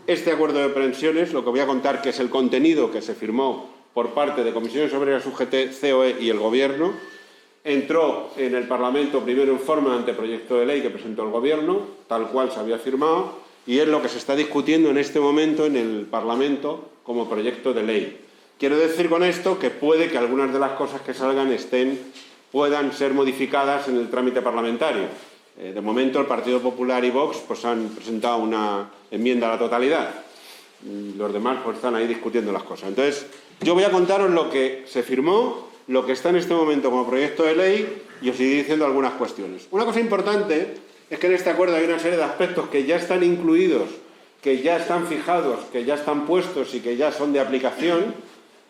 este acuerdo de pensiones, lo que voy a contar que es el contenido que se firmó por parte de Comisiones Obreras, UGT, COE y el Gobierno. Entró en el Parlamento primero en forma de anteproyecto de ley que presentó el Gobierno, tal cual se había firmado, y es lo que se está discutiendo en este momento en el Parlamento como proyecto de ley. Quiero decir con esto que puede que algunas de las cosas que salgan puedan ser modificadas en el trámite parlamentario. De momento, el Partido Popular y Vox pues, han presentado una enmienda a la totalidad. Los demás pues, están ahí discutiendo las cosas. Entonces, yo voy a contaros lo que se firmó, lo que está en este momento como proyecto de ley y os iré diciendo algunas cuestiones. Una cosa importante es que en este acuerdo hay una serie de aspectos que ya están incluidos, que ya están fijados, que ya están puestos y que ya son de aplicación,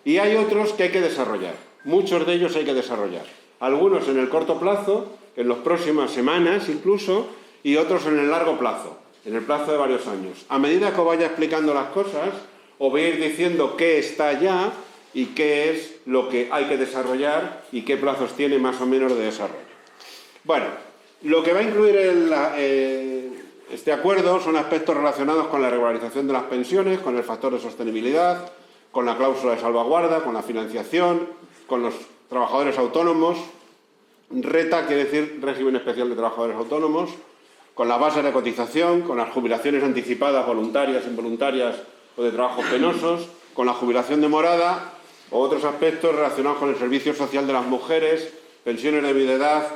y hay otros que hay que desarrollar. Muchos de ellos hay que desarrollar. Algunos en el corto plazo, en las próximas semanas incluso, y otros en el largo plazo, en el plazo de varios años. A medida que os vaya explicando las cosas, os voy a ir diciendo qué está ya y qué es lo que hay que desarrollar y qué plazos tiene más o menos de desarrollo. Bueno, lo que va a incluir este acuerdo son aspectos relacionados con la regularización de las pensiones, con el factor de sostenibilidad, con la cláusula de salvaguarda, con la financiación, con los trabajadores autónomos. RETA quiere decir régimen especial de trabajadores autónomos, con la base de cotización, con las jubilaciones anticipadas, voluntarias, involuntarias o de trabajos penosos, con la jubilación demorada o otros aspectos relacionados con el servicio social de las mujeres, pensiones de viudedad,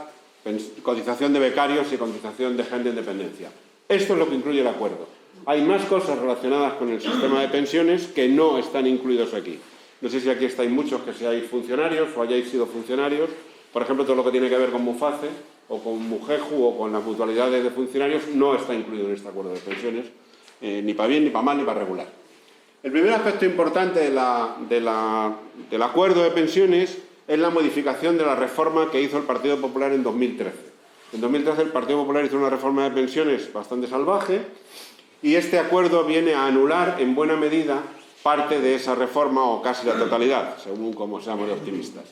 cotización de becarios y cotización de gente en dependencia. Esto es lo que incluye el acuerdo. Hay más cosas relacionadas con el sistema de pensiones que no están incluidos aquí. No sé si aquí estáis muchos que seáis funcionarios o hayáis sido funcionarios. Por ejemplo, todo lo que tiene que ver con MUFACE o con MUJEJU o con las mutualidades de funcionarios no está incluido en este acuerdo de pensiones, ni para bien, ni para mal, ni para regular. El primer aspecto importante del acuerdo de pensiones es la modificación de la reforma que hizo el Partido Popular en 2013. En 2013 el Partido Popular hizo una reforma de pensiones bastante salvaje y este acuerdo viene a anular en buena medida parte de esa reforma o casi la totalidad, según como seamos de optimistas.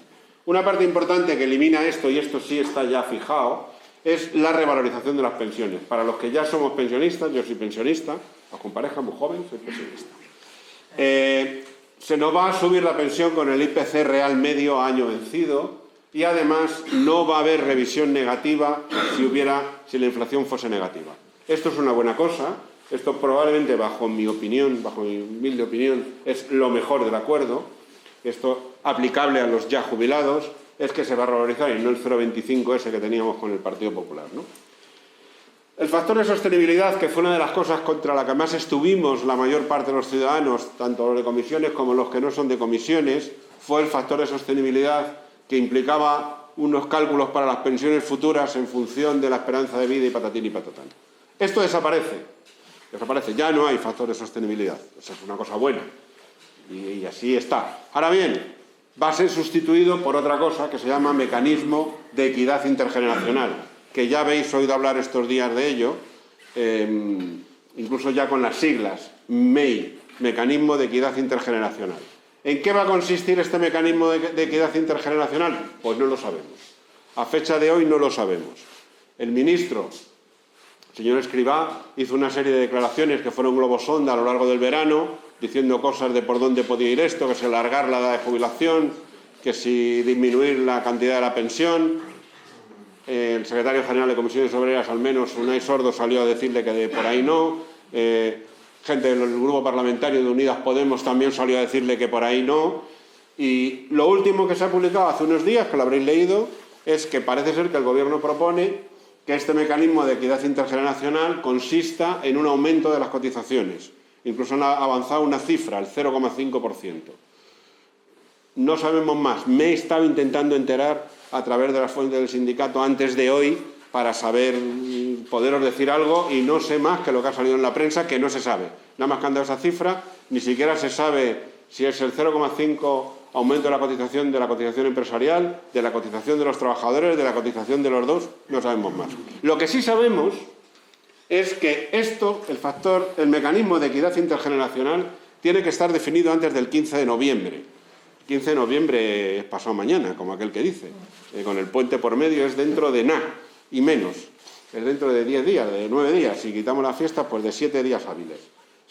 Una parte importante que elimina esto, y esto sí está ya fijado, es la revalorización de las pensiones. Para los que ya somos pensionistas, yo soy pensionista, con pareja muy joven, soy pensionista. Se nos va a subir la pensión con el IPC real medio a año vencido y además no va a haber revisión negativa si la inflación fuese negativa. Esto es una buena cosa. Esto probablemente, bajo mi opinión, bajo mi humilde opinión, es lo mejor del acuerdo. Esto aplicable a los ya jubilados es que se va a revalorizar y no el 0,25 ese que teníamos con el Partido Popular, ¿no? El factor de sostenibilidad, que fue una de las cosas contra la que más estuvimos la mayor parte de los ciudadanos, tanto los de comisiones como los que no son de comisiones, fue el factor de sostenibilidad que implicaba unos cálculos para las pensiones futuras en función de la esperanza de vida y patatín y patatán. Esto desaparece, ya no hay factor de sostenibilidad, esa es una cosa buena. Y así está. Ahora bien, va a ser sustituido por otra cosa que se llama mecanismo de equidad intergeneracional, que ya habéis oído hablar estos días de ello, incluso ya con las siglas, MEI, Mecanismo de Equidad Intergeneracional. ¿En qué va a consistir este mecanismo de equidad intergeneracional? Pues no lo sabemos. A fecha de hoy no lo sabemos. El ministro, el señor Escrivá, hizo una serie de declaraciones que fueron globosonda a lo largo del verano, diciendo cosas de por dónde podía ir esto, que si alargar la edad de jubilación, que si disminuir la cantidad de la pensión. El secretario general de Comisiones Obreras, al menos Unai Sordo, salió a decirle que por ahí no. Gente del grupo parlamentario de Unidas Podemos también salió a decirle que por ahí no. Y lo último que se ha publicado hace unos días, que lo habréis leído, es que parece ser que el Gobierno propone que este mecanismo de equidad intergeneracional consista en un aumento de las cotizaciones. Incluso han avanzado una cifra, el 0,5%. No sabemos más. Me he estado intentando enterar a través de las fuentes del sindicato antes de hoy para poderos decir algo y no sé más que lo que ha salido en la prensa, que no se sabe. Nada más que han dado esa cifra, ni siquiera se sabe si es el 0,5 aumento de la cotización empresarial, de la cotización de los trabajadores, de la cotización de los dos, no sabemos más. Lo que sí sabemos es que el mecanismo de equidad intergeneracional tiene que estar definido antes del 15 de noviembre. El 15 de noviembre es pasado mañana, como aquel que dice. Con el puente por medio es dentro de nada y menos. Es dentro de 10 días, de 9 días. Si quitamos la fiesta, pues de 7 días hábiles.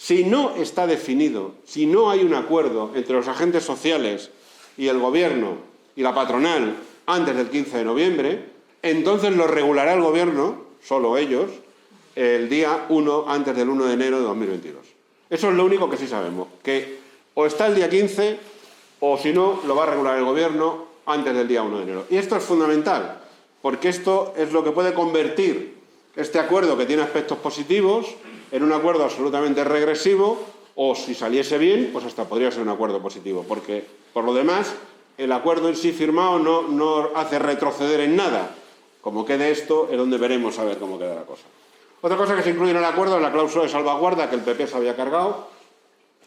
Si no está definido, si no hay un acuerdo entre los agentes sociales y el Gobierno y la patronal antes del 15 de noviembre, entonces lo regulará el Gobierno, solo ellos, el día 1, antes del 1 de enero de 2022. Eso es lo único que sí sabemos, que o está el día 15 o si no, lo va a regular el Gobierno antes del día 1 de enero. Y esto es fundamental, porque esto es lo que puede convertir este acuerdo, que tiene aspectos positivos, en un acuerdo absolutamente regresivo, o si saliese bien, pues hasta podría ser un acuerdo positivo, porque por lo demás el acuerdo en sí firmado no hace retroceder en nada. Como quede esto, es donde veremos a ver cómo queda la cosa. Otra cosa que se incluye en el acuerdo es la cláusula de salvaguarda, que el PP se había cargado.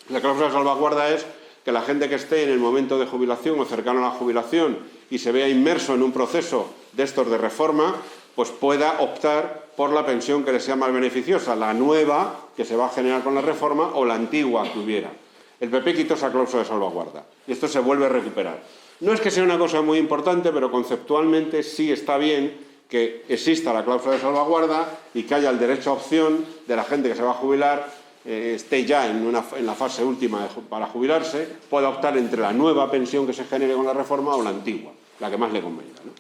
La cláusula de salvaguarda es que la gente que esté en el momento de jubilación o cercano a la jubilación y se vea inmerso en un proceso de estos de reforma, pues pueda optar por la pensión que le sea más beneficiosa, la nueva que se va a generar con la reforma o la antigua que hubiera. El PP quitó esa cláusula de salvaguarda y esto se vuelve a recuperar. No es que sea una cosa muy importante, pero conceptualmente sí está bien que exista la cláusula de salvaguarda y que haya el derecho a opción de la gente que se va a jubilar, esté ya en la fase última para jubilarse, pueda optar entre la nueva pensión que se genere con la reforma o la antigua, la que más le convenga, ¿no?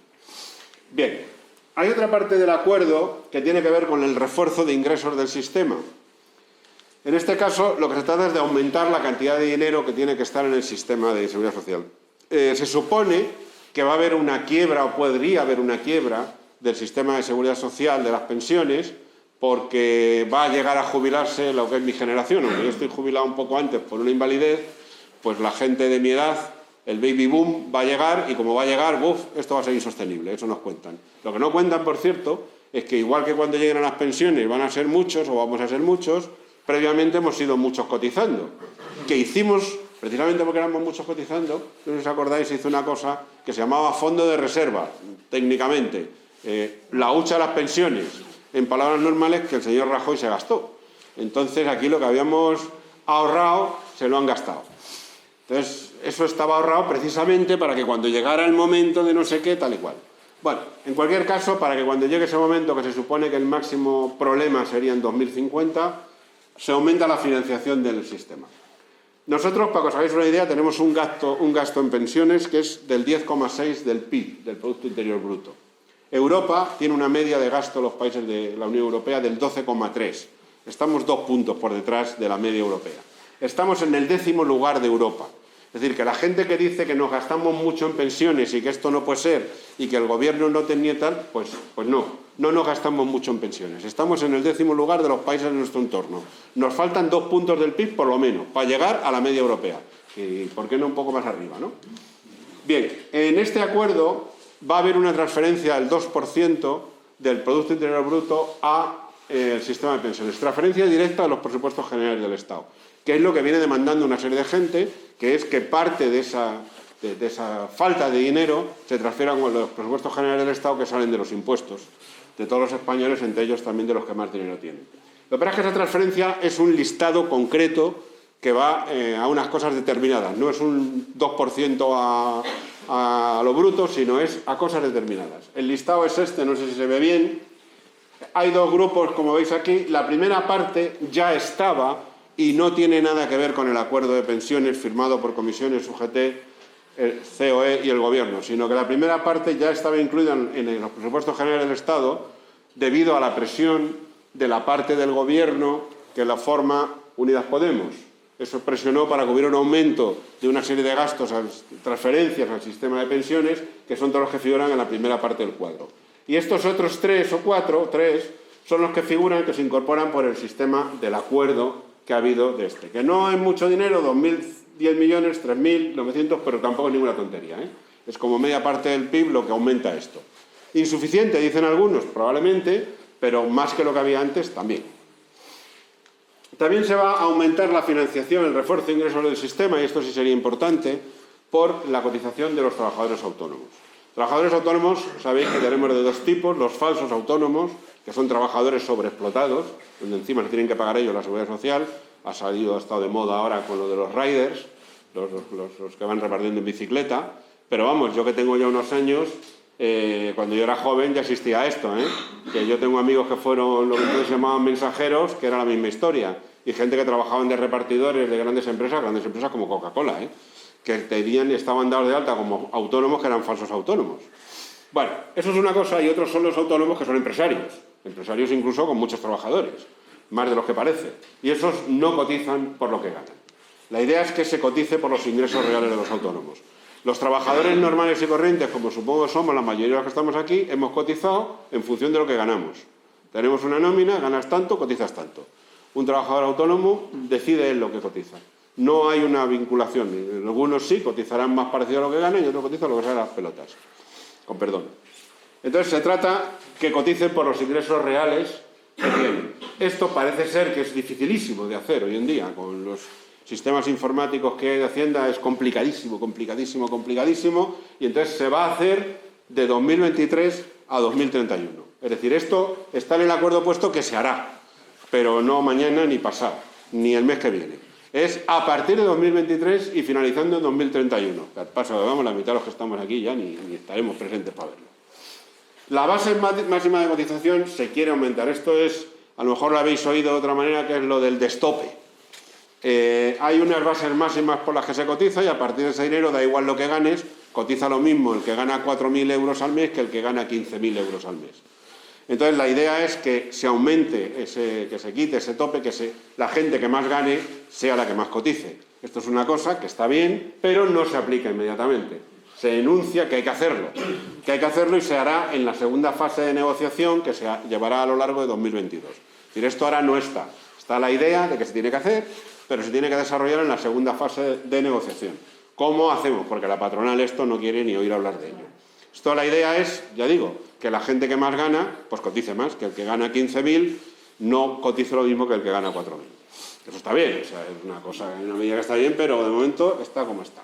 Bien, hay otra parte del acuerdo que tiene que ver con el refuerzo de ingresos del sistema. En este caso, lo que se trata es de aumentar la cantidad de dinero que tiene que estar en el sistema de seguridad social. Se supone que va a haber una quiebra, o podría haber una quiebra, del sistema de seguridad social, de las pensiones, porque va a llegar a jubilarse lo que es mi generación. Aunque yo estoy jubilado un poco antes por una invalidez, pues la gente de mi edad, el baby boom va a llegar y como va a llegar, esto va a ser insostenible, eso nos cuentan. Lo que no cuentan, por cierto, es que igual que cuando lleguen a las pensiones van a ser muchos o vamos a ser muchos, previamente hemos sido muchos cotizando. Que hicimos, precisamente porque éramos muchos cotizando, no sé si os acordáis, se hizo una cosa que se llamaba fondo de reserva, técnicamente, la hucha de las pensiones, en palabras normales, que el señor Rajoy se gastó. Entonces, aquí lo que habíamos ahorrado, se lo han gastado. Entonces, eso estaba ahorrado precisamente para que cuando llegara el momento de no sé qué, tal y cual. Bueno, en cualquier caso, para que cuando llegue ese momento, que se supone que el máximo problema sería en 2050, se aumenta la financiación del sistema. Nosotros, para que os hagáis una idea, tenemos un gasto en pensiones que es del 10,6 del PIB, del Producto Interior Bruto. Europa tiene una media de gasto, los países de la Unión Europea, del 12,3. Estamos 2 puntos por detrás de la media europea. Estamos en el 10º lugar de Europa. Es decir, que la gente que dice que nos gastamos mucho en pensiones y que esto no puede ser y que el gobierno no tenía tal, pues no nos gastamos mucho en pensiones. Estamos en el 10º lugar de los países de nuestro entorno. Nos faltan 2 puntos del PIB, por lo menos, para llegar a la media europea. Y ¿por qué no un poco más arriba, no? Bien, en este acuerdo va a haber una transferencia del 2% del Producto Interior Bruto al sistema de pensiones. Transferencia directa a los presupuestos generales del Estado, que es lo que viene demandando una serie de gente, que es que parte de esa falta de dinero se transfiera con los presupuestos generales del Estado que salen de los impuestos de todos los españoles, entre ellos también de los que más dinero tienen. Lo que pasa es que esa transferencia es un listado concreto que va a unas cosas determinadas. No es un 2% a lo bruto, sino es a cosas determinadas. El listado es este, no sé si se ve bien. Hay 2 grupos, como veis aquí. La primera parte ya estaba y no tiene nada que ver con el acuerdo de pensiones firmado por comisiones UGT, el COE y el Gobierno, sino que la primera parte ya estaba incluida en los presupuestos generales del Estado debido a la presión de la parte del Gobierno que la forma Unidas Podemos. Eso presionó para que hubiera un aumento de una serie de gastos, transferencias al sistema de pensiones, que son todos los que figuran en la primera parte del cuadro. Y estos otros 3 o 4, son los que figuran, que se incorporan por el sistema del acuerdo que ha habido de este. Que no es mucho dinero, 2.010 millones, 3.900, pero tampoco es ninguna tontería, ¿eh? Es como media parte del PIB lo que aumenta esto. Insuficiente, dicen algunos, probablemente, pero más que lo que había antes, también. También se va a aumentar la financiación, el refuerzo de ingresos del sistema, y esto sí sería importante, por la cotización de los trabajadores autónomos. Trabajadores autónomos, sabéis que tenemos de 2 tipos, los falsos autónomos, que son trabajadores sobreexplotados, donde encima se tienen que pagar ellos la seguridad social. Ha estado de moda ahora con lo de los riders, los que van repartiendo en bicicleta. Pero vamos, yo que tengo ya unos años, cuando yo era joven ya existía esto, que yo tengo amigos que fueron lo que entonces llamaban mensajeros, que era la misma historia. y gente que trabajaban de repartidores de grandes empresas como Coca-Cola, que estaban dados de alta como autónomos que eran falsos autónomos. Bueno, eso es una cosa, y otros son los autónomos que son empresarios incluso con muchos trabajadores, más de los que parece, y esos no cotizan por lo que ganan. La idea es que se cotice por los ingresos reales de los autónomos. Los trabajadores normales y corrientes, como supongo somos la mayoría de los que estamos aquí, hemos cotizado en función de lo que ganamos. Tenemos una nómina, ganas tanto, cotizas tanto. Un trabajador autónomo decide él lo que cotiza. No hay una vinculación. Algunos sí cotizarán más parecido a lo que ganan y otros cotizan lo que sean las pelotas. Con perdón. Entonces se trata que coticen por los ingresos reales que tienen. Esto parece ser que es dificilísimo de hacer hoy en día. Con los sistemas informáticos que hay de Hacienda es complicadísimo, y entonces se va a hacer de 2023 a 2031. Es decir, esto está en el acuerdo puesto que se hará, pero no mañana ni pasado, ni el mes que viene. Es a partir de 2023 y finalizando en 2031. Al paso que vamos, la mitad de los que estamos aquí ya ni estaremos presentes para verlo. La base máxima de cotización se quiere aumentar. Esto es, a lo mejor lo habéis oído de otra manera, que es lo del destope. Hay unas bases máximas por las que se cotiza y a partir de ese dinero, da igual lo que ganes, cotiza lo mismo el que gana 4.000 euros al mes que el que gana 15.000 euros al mes. Entonces la idea es que se aumente, que se quite ese tope, que la gente que más gane sea la que más cotice. Esto es una cosa que está bien, pero no se aplica inmediatamente. Se enuncia que hay que hacerlo y se hará en la segunda fase de negociación que se llevará a lo largo de 2022. Es decir, esto ahora no está. Está la idea de que se tiene que hacer, pero se tiene que desarrollar en la segunda fase de negociación. ¿Cómo hacemos? Porque la patronal esto no quiere ni oír hablar de ello. Esto la idea es, ya digo, que la gente que más gana, pues cotice más, que el que gana 15.000 no cotice lo mismo que el que gana 4.000. Eso está bien, o sea, es una cosa, una medida que está bien, pero de momento está como está.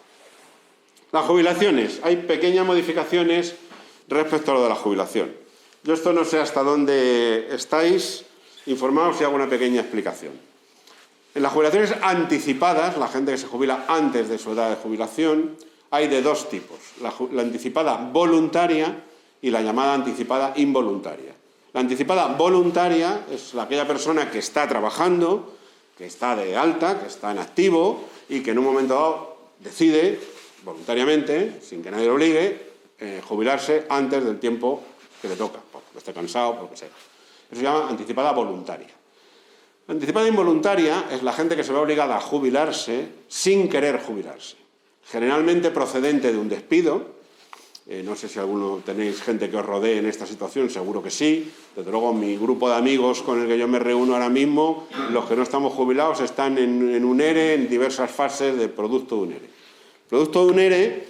Las jubilaciones. Hay pequeñas modificaciones respecto a lo de la jubilación. Yo esto no sé hasta dónde estáis informados y hago una pequeña explicación. En las jubilaciones anticipadas, la gente que se jubila antes de su edad de jubilación, hay de dos tipos. La anticipada voluntaria y la llamada anticipada involuntaria. La anticipada voluntaria es aquella persona que está trabajando, que está de alta, que está en activo y que en un momento dado decide voluntariamente, sin que nadie lo obligue, jubilarse antes del tiempo que le toca, porque esté cansado, por lo que sea. Eso se llama anticipada voluntaria. La anticipada involuntaria es la gente que se ve obligada a jubilarse sin querer jubilarse. Generalmente procedente de un despido. No sé si alguno tenéis gente que os rodee en esta situación, seguro que sí. Desde luego, mi grupo de amigos con el que yo me reúno ahora mismo, los que no estamos jubilados, están en un ERE, en diversas fases de producto de un ERE. Producto de un ERE,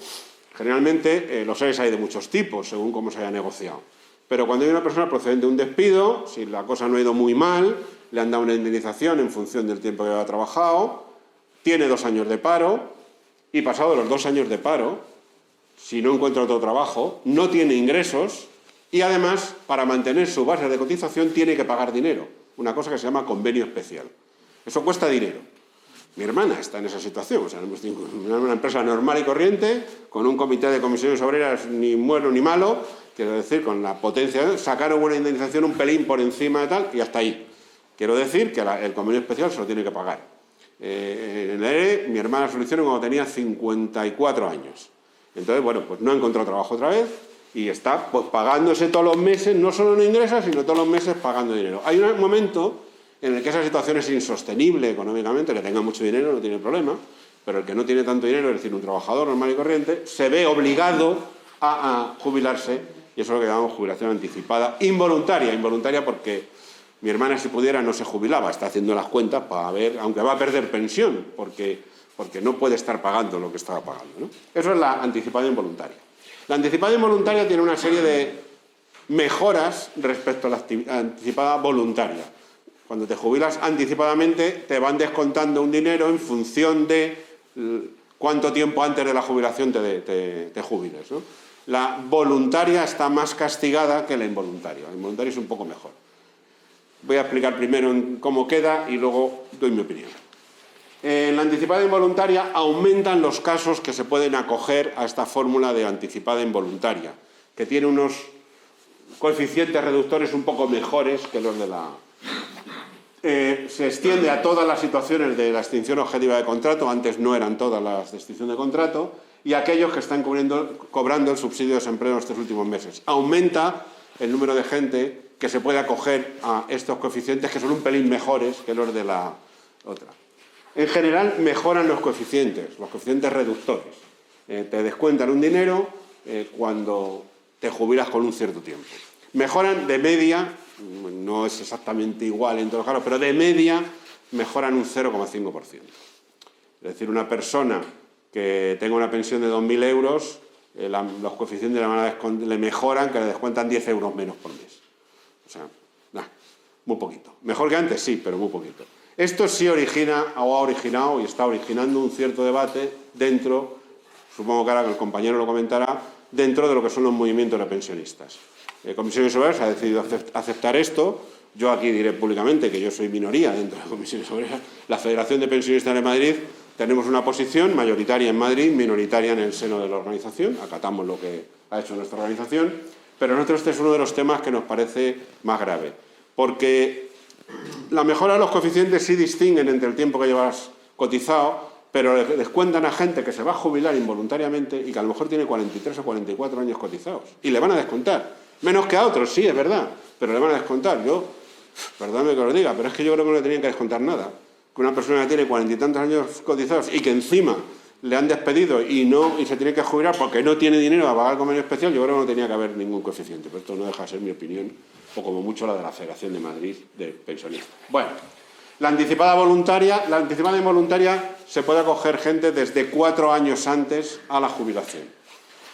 generalmente, los EREs hay de muchos tipos, según cómo se haya negociado. Pero cuando hay una persona procedente de un despido, si la cosa no ha ido muy mal, le han dado una indemnización en función del tiempo que ha trabajado, tiene 2 años de paro, y pasado los 2 años de paro, si no encuentra otro trabajo, no tiene ingresos y además, para mantener su base de cotización, tiene que pagar dinero, una cosa que se llama convenio especial. Eso cuesta dinero. Mi hermana está en esa situación, o sea, una empresa normal y corriente, con un comité de comisiones obreras ni bueno ni malo, quiero decir, con la potencia, sacaron una indemnización un pelín por encima de tal y hasta ahí. Quiero decir que el convenio especial se lo tiene que pagar. En el ERE, mi hermana lo hicieron cuando tenía 54 años. Entonces, bueno, pues no ha encontrado trabajo otra vez y está pues pagándose todos los meses, no solo no ingresa, sino todos los meses pagando dinero. Hay un momento en el que esa situación es insostenible económicamente, que tenga mucho dinero no tiene problema, pero el que no tiene tanto dinero, es decir, un trabajador normal y corriente, se ve obligado a jubilarse, y eso es lo que llamamos jubilación anticipada involuntaria. Involuntaria porque mi hermana, si pudiera, no se jubilaba, está haciendo las cuentas para ver, aunque va a perder pensión, porque no puede estar pagando lo que estaba pagando, ¿no? Eso es la anticipada involuntaria. La anticipada involuntaria tiene una serie de mejoras respecto a la anticipada voluntaria. Cuando te jubilas anticipadamente, te van descontando un dinero en función de cuánto tiempo antes de la jubilación te jubiles, ¿no? La voluntaria está más castigada que la involuntaria. La involuntaria es un poco mejor. Voy a explicar primero cómo queda y luego doy mi opinión. En la anticipada involuntaria aumentan los casos que se pueden acoger a esta fórmula de anticipada involuntaria, que tiene unos coeficientes reductores un poco mejores que los de la... se extiende a todas las situaciones de la extinción objetiva de contrato, antes no eran todas las de extinción de contrato, y aquellos que están cobrando el subsidio de desempleo en estos últimos meses. Aumenta el número de gente que se puede acoger a estos coeficientes, que son un pelín mejores que los de la otra. En general, mejoran los coeficientes reductores. Te descuentan un dinero cuando te jubilas con un cierto tiempo. Mejoran de media, no es exactamente igual en todos los casos, pero de media mejoran un 0,5%. Es decir, una persona que tenga una pensión de 2.000 euros, los coeficientes le mejoran, que le descuentan 10 euros menos por mes. O sea, muy poquito. Mejor que antes, sí, pero muy poquito. Esto sí origina, o ha originado y está originando un cierto debate dentro, supongo que ahora el compañero lo comentará, dentro de lo que son los movimientos de pensionistas. Comisiones Obreras ha decidido aceptar esto. Yo aquí diré públicamente que yo soy minoría dentro de Comisiones Obreras. La Federación de Pensionistas de Madrid tenemos una posición mayoritaria en Madrid, minoritaria en el seno de la organización. Acatamos lo que ha hecho nuestra organización. Pero nosotros este es uno de los temas que nos parece más grave. Porque la mejora de los coeficientes sí distinguen entre el tiempo que llevas cotizado, pero le descuentan a gente que se va a jubilar involuntariamente y que a lo mejor tiene 43 o 44 años cotizados. Y le van a descontar. Menos que a otros, sí, es verdad, pero le van a descontar. Perdóname que os diga, pero es que yo creo que no le tenían que descontar nada. Que una persona que tiene 40 y tantos años cotizados y que encima le han despedido y se tiene que jubilar porque no tiene dinero a pagar el convenio especial, yo creo que no tenía que haber ningún coeficiente. Pero esto no deja de ser mi opinión, o como mucho la de la Federación de Madrid de Pensionistas. Bueno, la anticipada involuntaria se puede acoger gente desde 4 años antes a la jubilación.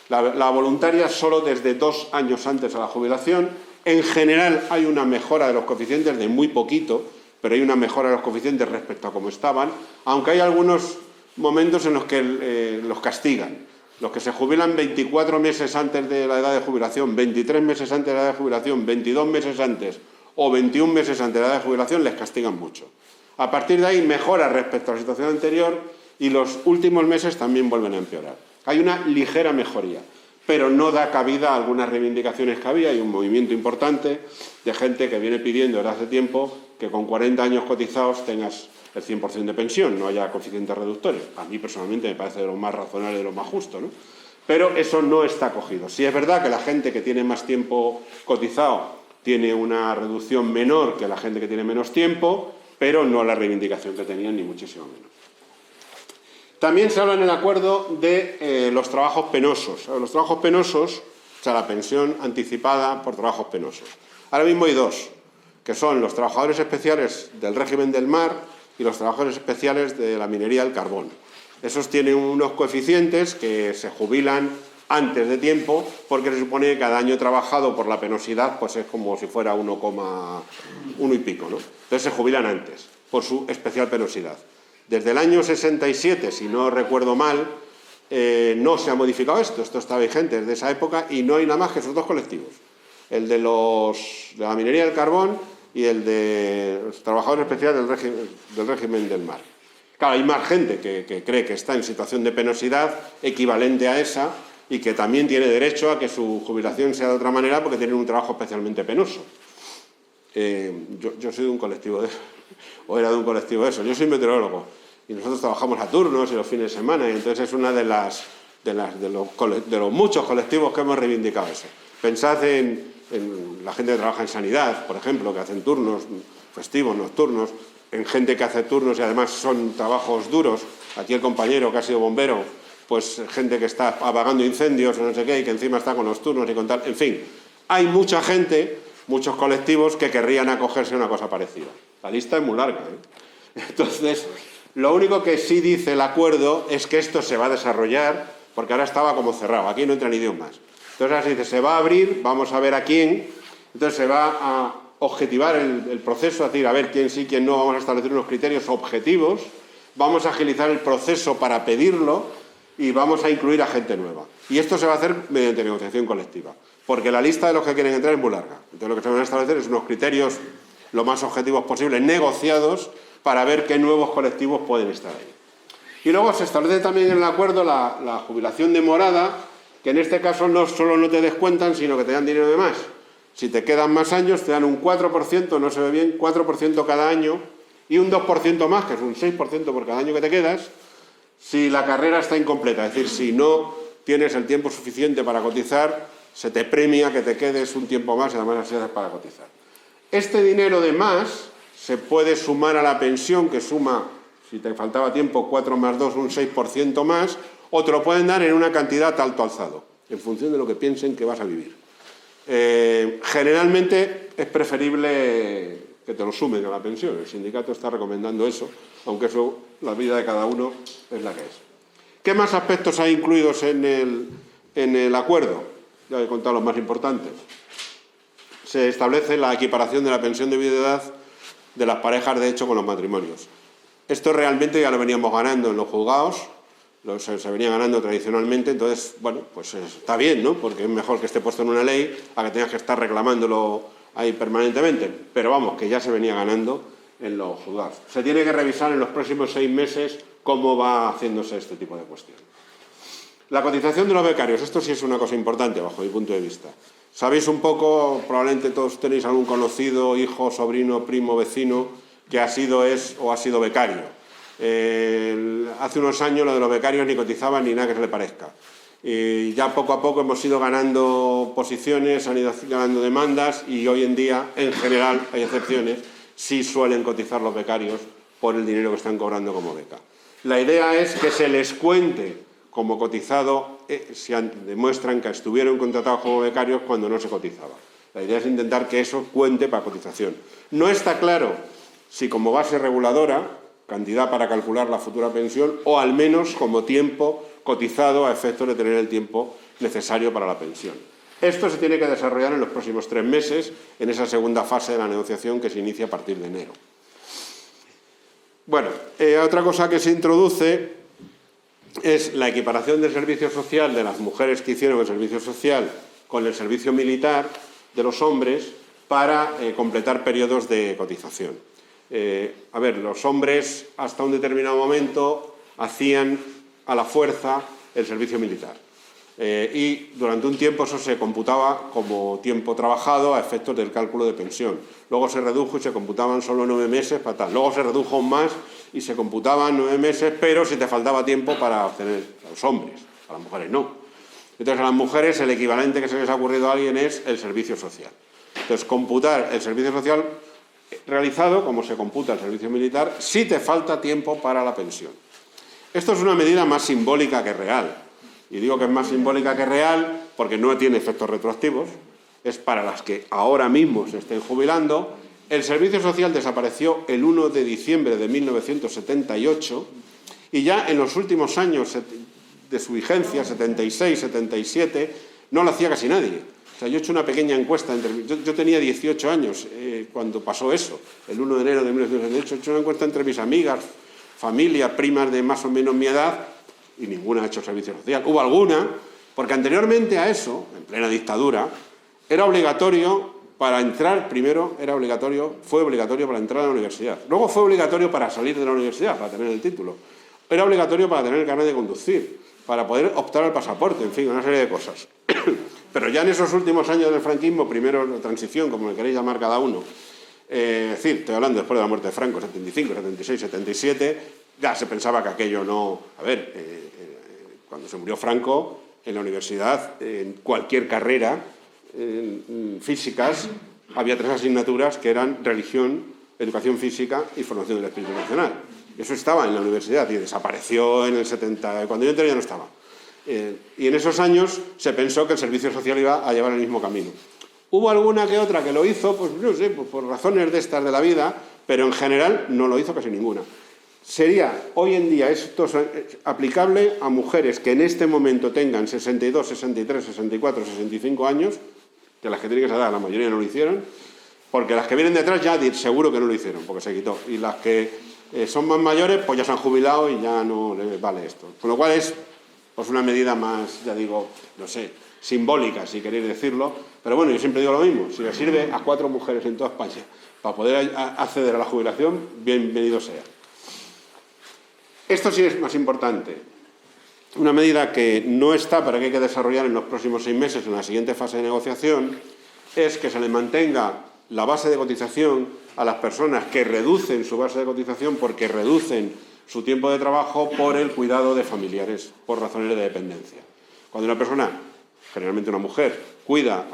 La voluntaria solo desde 2 años antes a la jubilación. En general hay una mejora de los coeficientes de muy poquito, pero hay una mejora de los coeficientes respecto a cómo estaban, aunque hay algunos momentos en los que los castigan. Los que se jubilan 24 meses antes de la edad de jubilación, 23 meses antes de la edad de jubilación, 22 meses antes o 21 meses antes de la edad de jubilación les castigan mucho. A partir de ahí mejora respecto a la situación anterior y los últimos meses también vuelven a empeorar. Hay una ligera mejoría, pero no da cabida a algunas reivindicaciones que había. Hay un movimiento importante de gente que viene pidiendo desde hace tiempo que con 40 años cotizados tengas el 100% de pensión, no haya coeficientes reductores. A mí personalmente me parece de lo más razonable y de lo más justo, ¿no? Pero eso no está cogido. Sí es verdad que la gente que tiene más tiempo cotizado tiene una reducción menor que la gente que tiene menos tiempo, pero no la reivindicación que tenían, ni muchísimo menos. También se habla en el acuerdo de los trabajos penosos. Los trabajos penosos, o sea, la pensión anticipada por trabajos penosos. Ahora mismo hay dos, que son los trabajadores especiales del régimen del mar y los trabajadores especiales de la minería del carbón. Esos tienen unos coeficientes que se jubilan antes de tiempo, porque se supone que cada año trabajado por la penosidad pues es como si fuera 1,1 y pico, ¿no? Entonces se jubilan antes, por su especial penosidad. Desde el año 67, si no recuerdo mal, no se ha modificado esto está vigente desde esa época y no hay nada más que esos dos colectivos. El de la minería del carbón y el de los trabajadores especiales del régimen del mar. Claro, hay más gente que cree que está en situación de penosidad equivalente a esa y que también tiene derecho a que su jubilación sea de otra manera porque tienen un trabajo especialmente penoso. Yo soy de un colectivo de eso, o era de un colectivo de eso. Yo soy meteorólogo y nosotros trabajamos a turnos y los fines de semana y entonces es una de los muchos colectivos que hemos reivindicado eso. Pensad en la gente que trabaja en sanidad, por ejemplo, que hacen turnos festivos, nocturnos, en gente que hace turnos y además son trabajos duros. Aquí el compañero que ha sido bombero, pues gente que está apagando incendios o no sé qué y que encima está con los turnos y con tal. En fin, hay mucha gente, muchos colectivos que querrían acogerse a una cosa parecida. La lista es muy larga, ¿eh? Entonces, lo único que sí dice el acuerdo es que esto se va a desarrollar, porque ahora estaba como cerrado, aquí no entra ni Dios más. Entonces, así dice, se va a abrir, vamos a ver a quién, entonces se va a objetivar el proceso, es decir, a ver quién sí, quién no, vamos a establecer unos criterios objetivos, vamos a agilizar el proceso para pedirlo y vamos a incluir a gente nueva. Y esto se va a hacer mediante negociación colectiva, porque la lista de los que quieren entrar es muy larga. Entonces, lo que se van a establecer es unos criterios lo más objetivos posibles, negociados, para ver qué nuevos colectivos pueden estar ahí. Y luego se establece también en el acuerdo la jubilación demorada, que en este caso no solo no te descuentan, sino que te dan dinero de más. Si te quedan más años, te dan un 4%, no se ve bien, 4% cada año y un 2% más, que es un 6% por cada año que te quedas, si la carrera está incompleta, es decir, si no tienes el tiempo suficiente para cotizar, se te premia que te quedes un tiempo más y además así haces para cotizar. Este dinero de más se puede sumar a la pensión, que suma, si te faltaba tiempo, 4 más 2, un 6% más, o te lo pueden dar en una cantidad alto alzado, en función de lo que piensen que vas a vivir. Generalmente es preferible que te lo sumen a la pensión. El sindicato está recomendando eso, aunque eso, la vida de cada uno es la que es. ¿Qué más aspectos hay incluidos en el acuerdo? Ya he contado los más importantes. Se establece la equiparación de la pensión de viudedad de las parejas de hecho con los matrimonios. Esto realmente ya lo veníamos ganando en los juzgados, se venía ganando tradicionalmente, entonces, bueno, pues está bien, ¿no? Porque es mejor que esté puesto en una ley a que tengas que estar reclamándolo ahí permanentemente, pero vamos, que ya se venía ganando en los juzgados. Se tiene que revisar en los próximos 6 meses cómo va haciéndose este tipo de cuestiones. La cotización de los becarios, esto sí es una cosa importante bajo mi punto de vista. Sabéis un poco, probablemente todos tenéis algún conocido, hijo, sobrino, primo, vecino, que ha sido, es o ha sido becario. Hace unos años lo de los becarios ni cotizaban ni nada que se le parezca. Y ya poco a poco hemos ido ganando posiciones, han ido ganando demandas y hoy en día, en general, hay excepciones, sí suelen cotizar los becarios por el dinero que están cobrando como beca. La idea es que se les cuente como cotizado si demuestran que estuvieron contratados como becarios cuando no se cotizaba. La idea es intentar que eso cuente para cotización. No está claro si como base reguladora, cantidad para calcular la futura pensión, o al menos como tiempo cotizado a efectos de tener el tiempo necesario para la pensión. Esto se tiene que desarrollar en los próximos 3 meses, en esa segunda fase de la negociación que se inicia a partir de enero. Bueno, otra cosa que se introduce es la equiparación del servicio social de las mujeres que hicieron el servicio social con el servicio militar de los hombres para completar periodos de cotización. A ver, los hombres hasta un determinado momento hacían a la fuerza el servicio militar y durante un tiempo eso se computaba como tiempo trabajado a efectos del cálculo de pensión. Luego se redujo y se computaban solo 9 meses para tal. Luego se redujo aún más y se computaban 9 meses, pero si te faltaba tiempo para obtener a los hombres, a las mujeres no. Entonces a las mujeres el equivalente que se les ha ocurrido a alguien es el servicio social. Entonces computar el servicio social realizado, como se computa el servicio militar, si te falta tiempo para la pensión. Esto es una medida más simbólica que real. Y digo que es más simbólica que real porque no tiene efectos retroactivos, es para las que ahora mismo se estén jubilando. El servicio social desapareció el 1 de diciembre de 1978 y ya en los últimos años de su vigencia, 76, 77, no lo hacía casi nadie. O sea, yo he hecho una pequeña encuesta, yo tenía 18 años cuando pasó eso, el 1 de enero de 1978, he hecho una encuesta entre mis amigas, familia, primas de más o menos mi edad, y ninguna ha hecho servicio social. Hubo alguna, porque anteriormente a eso, en plena dictadura, era obligatorio para entrar, primero fue obligatorio para entrar a la universidad, luego fue obligatorio para salir de la universidad, para tener el título, era obligatorio para tener el carnet de conducir, para poder optar al pasaporte, en fin, una serie de cosas. Pero ya en esos últimos años del franquismo, primero la transición, como le queréis llamar cada uno, es decir, estoy hablando después de la muerte de Franco, 75, 76, 77, ya se pensaba que aquello no... A ver, cuando se murió Franco, en la universidad, en cualquier carrera, en físicas, había 3 asignaturas que eran religión, educación física y formación del espíritu nacional. Eso estaba en la universidad y desapareció en el 70, cuando yo entré ya no estaba. Y en esos años se pensó que el servicio social iba a llevar el mismo camino. Hubo alguna que otra que lo hizo, pues no sé, pues por razones de estas de la vida, pero en general no lo hizo casi ninguna. Sería, hoy en día, esto es aplicable a mujeres que en este momento tengan 62, 63, 64, 65 años, de las que tienen esa edad, la mayoría no lo hicieron, porque las que vienen detrás ya seguro que no lo hicieron, porque se quitó. Y las que son más mayores, pues ya se han jubilado y ya no les vale esto. Con lo cual es pues una medida más, ya digo, no sé, simbólica, si queréis decirlo, pero bueno, yo siempre digo lo mismo, si le sirve a 4 mujeres en toda España para poder acceder a la jubilación, bienvenido sea. Esto sí es más importante. Una medida que no está, pero que hay que desarrollar en los próximos 6 meses, en la siguiente fase de negociación, es que se le mantenga la base de cotización a las personas que reducen su base de cotización porque reducen su tiempo de trabajo por el cuidado de familiares, por razones de dependencia. Cuando una persona, generalmente una mujer, cuida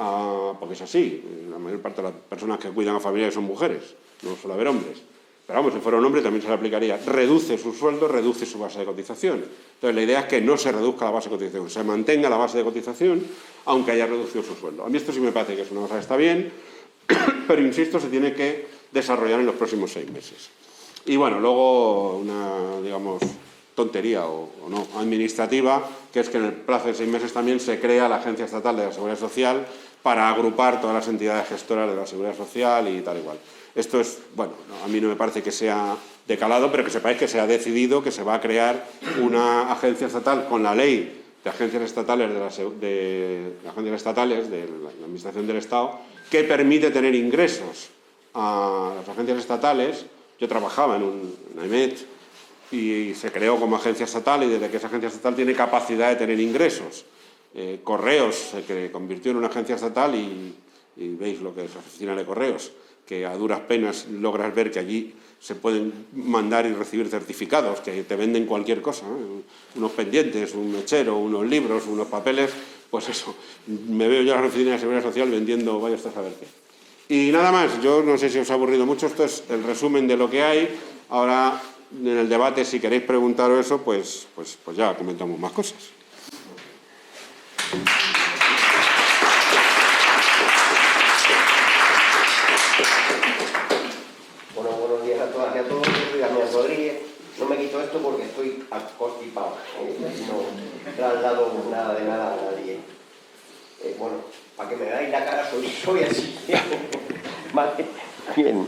porque es así, la mayor parte de las personas que cuidan a familiares son mujeres, no suele haber hombres, pero vamos, si fuera un hombre también se le aplicaría, reduce su sueldo, reduce su base de cotización. Entonces la idea es que no se reduzca la base de cotización, se mantenga la base de cotización aunque haya reducido su sueldo. A mí esto sí me parece que es una cosa que está bien, pero insisto, se tiene que desarrollar en los próximos 6 meses. Y bueno, luego una, digamos, tontería o no administrativa, que es que en el plazo de 6 meses también se crea la Agencia Estatal de la Seguridad Social para agrupar todas las entidades gestoras de la Seguridad Social y tal igual. Esto es, bueno, a mí no me parece que sea de calado, pero que sepáis que se ha decidido que se va a crear una agencia estatal con la ley de agencias estatales de la Administración del Estado, que permite tener ingresos a las agencias estatales. Yo trabajaba en AEMET y se creó como agencia estatal, y desde que esa agencia estatal tiene capacidad de tener ingresos. Correos se convirtió en una agencia estatal y veis lo que es la oficina de Correos, que a duras penas logras ver que allí se pueden mandar y recibir certificados, que te venden cualquier cosa, ¿eh? Unos pendientes, un mechero, unos libros, unos papeles, pues eso, me veo yo en la oficina de Seguridad Social vendiendo, vaya usted a saber qué. Y nada más, yo no sé si os ha aburrido mucho, esto es el resumen de lo que hay. Ahora, en el debate, si queréis preguntar eso, pues ya comentamos más cosas. Bueno, buenos días a todas y a todos. Yo soy Damián Rodríguez. No me quito esto porque estoy constipado. No traslado nada de nada a nadie. Bueno, para que me veáis la cara, soy así. Vale, bien.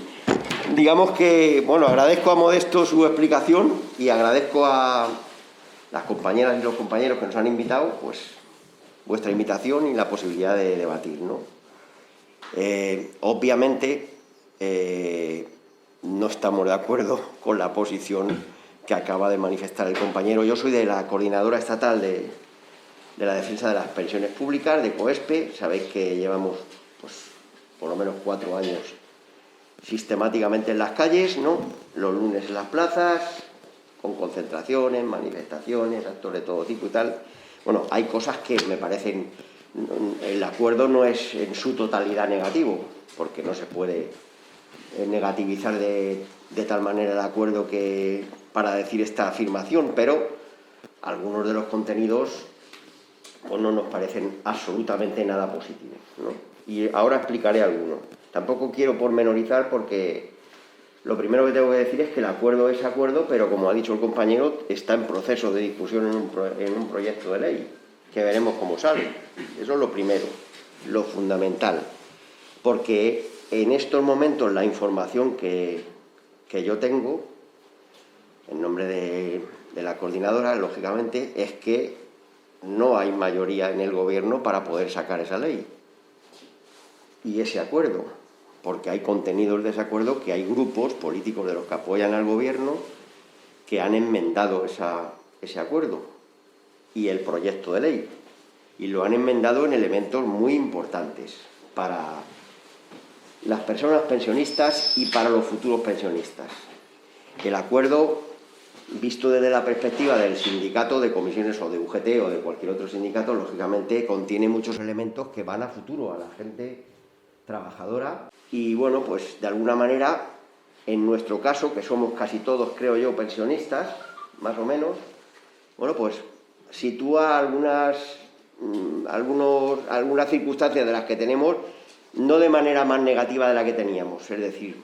Digamos que, bueno, agradezco a Modesto su explicación y agradezco a las compañeras y los compañeros que nos han invitado, pues, vuestra invitación y la posibilidad de debatir, ¿no? Obviamente, no estamos de acuerdo con la posición que acaba de manifestar el compañero. Yo soy de la Coordinadora Estatal de la Defensa de las Pensiones Públicas, de COESPE. Sabéis que llevamos, pues, por lo menos 4 años sistemáticamente en las calles, ¿no? Los lunes en las plazas, con concentraciones, manifestaciones, actos de todo tipo y tal. Bueno, hay cosas que me parecen... El acuerdo no es en su totalidad negativo, porque no se puede negativizar de tal manera el acuerdo que para decir esta afirmación, pero algunos de los contenidos pues no nos parecen absolutamente nada positivos, ¿no? Y ahora explicaré algunos. Tampoco quiero pormenorizar porque lo primero que tengo que decir es que el acuerdo es acuerdo, pero como ha dicho el compañero, está en proceso de discusión en un proyecto de ley, que veremos cómo sale. Eso es lo primero, lo fundamental. Porque en estos momentos la información que yo tengo, en nombre de la coordinadora, lógicamente, es que no hay mayoría en el gobierno para poder sacar esa ley y ese acuerdo, porque hay contenidos de ese acuerdo que hay grupos políticos de los que apoyan al gobierno que han enmendado ese acuerdo y el proyecto de ley, y lo han enmendado en elementos muy importantes para las personas pensionistas y para los futuros pensionistas. El acuerdo, visto desde la perspectiva del sindicato de comisiones o de UGT o de cualquier otro sindicato, lógicamente contiene muchos elementos que van a futuro, a la gente trabajadora. Y bueno, pues de alguna manera, en nuestro caso, que somos casi todos, creo yo, pensionistas, más o menos, bueno, pues sitúa algunas circunstancias de las que tenemos, no de manera más negativa de la que teníamos, es decir,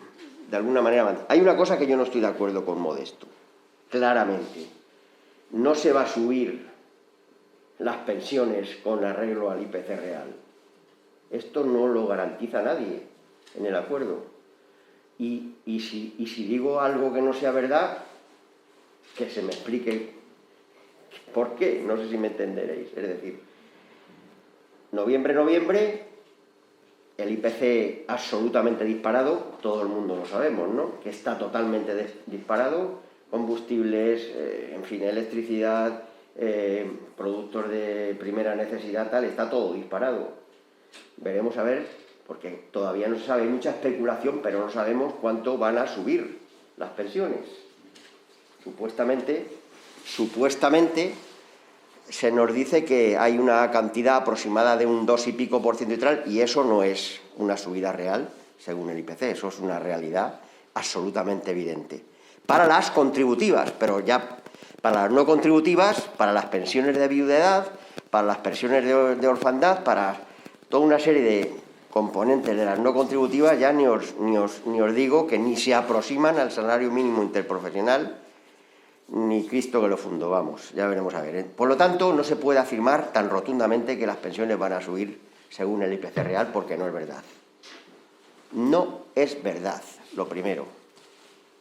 de alguna manera más. Hay una cosa que yo no estoy de acuerdo con Modesto, claramente. No se va a subir las pensiones con arreglo al IPC real. Esto no lo garantiza nadie en el acuerdo. Y si digo algo que no sea verdad, que se me explique por qué, no sé si me entenderéis. Es decir, noviembre, el IPC absolutamente disparado, todo el mundo lo sabemos, ¿no? Que está totalmente disparado, combustibles, en fin, electricidad, productos de primera necesidad, tal, está todo disparado. Veremos a ver porque todavía no se sabe, hay mucha especulación, pero no sabemos cuánto van a subir las pensiones. Supuestamente se nos dice que hay una cantidad aproximada de un 2 y pico % y tal, y eso no es una subida real, según el IPC, eso es una realidad absolutamente evidente. Para las contributivas, pero ya para las no contributivas, para las pensiones de viudedad, para las pensiones de orfandad, para toda una serie de componentes de las no contributivas, ya ni os digo que ni se aproximan al salario mínimo interprofesional, ni Cristo que lo fundó, vamos, ya veremos a ver, ¿eh? Por lo tanto, no se puede afirmar tan rotundamente que las pensiones van a subir según el IPC real, porque no es verdad. No es verdad, lo primero.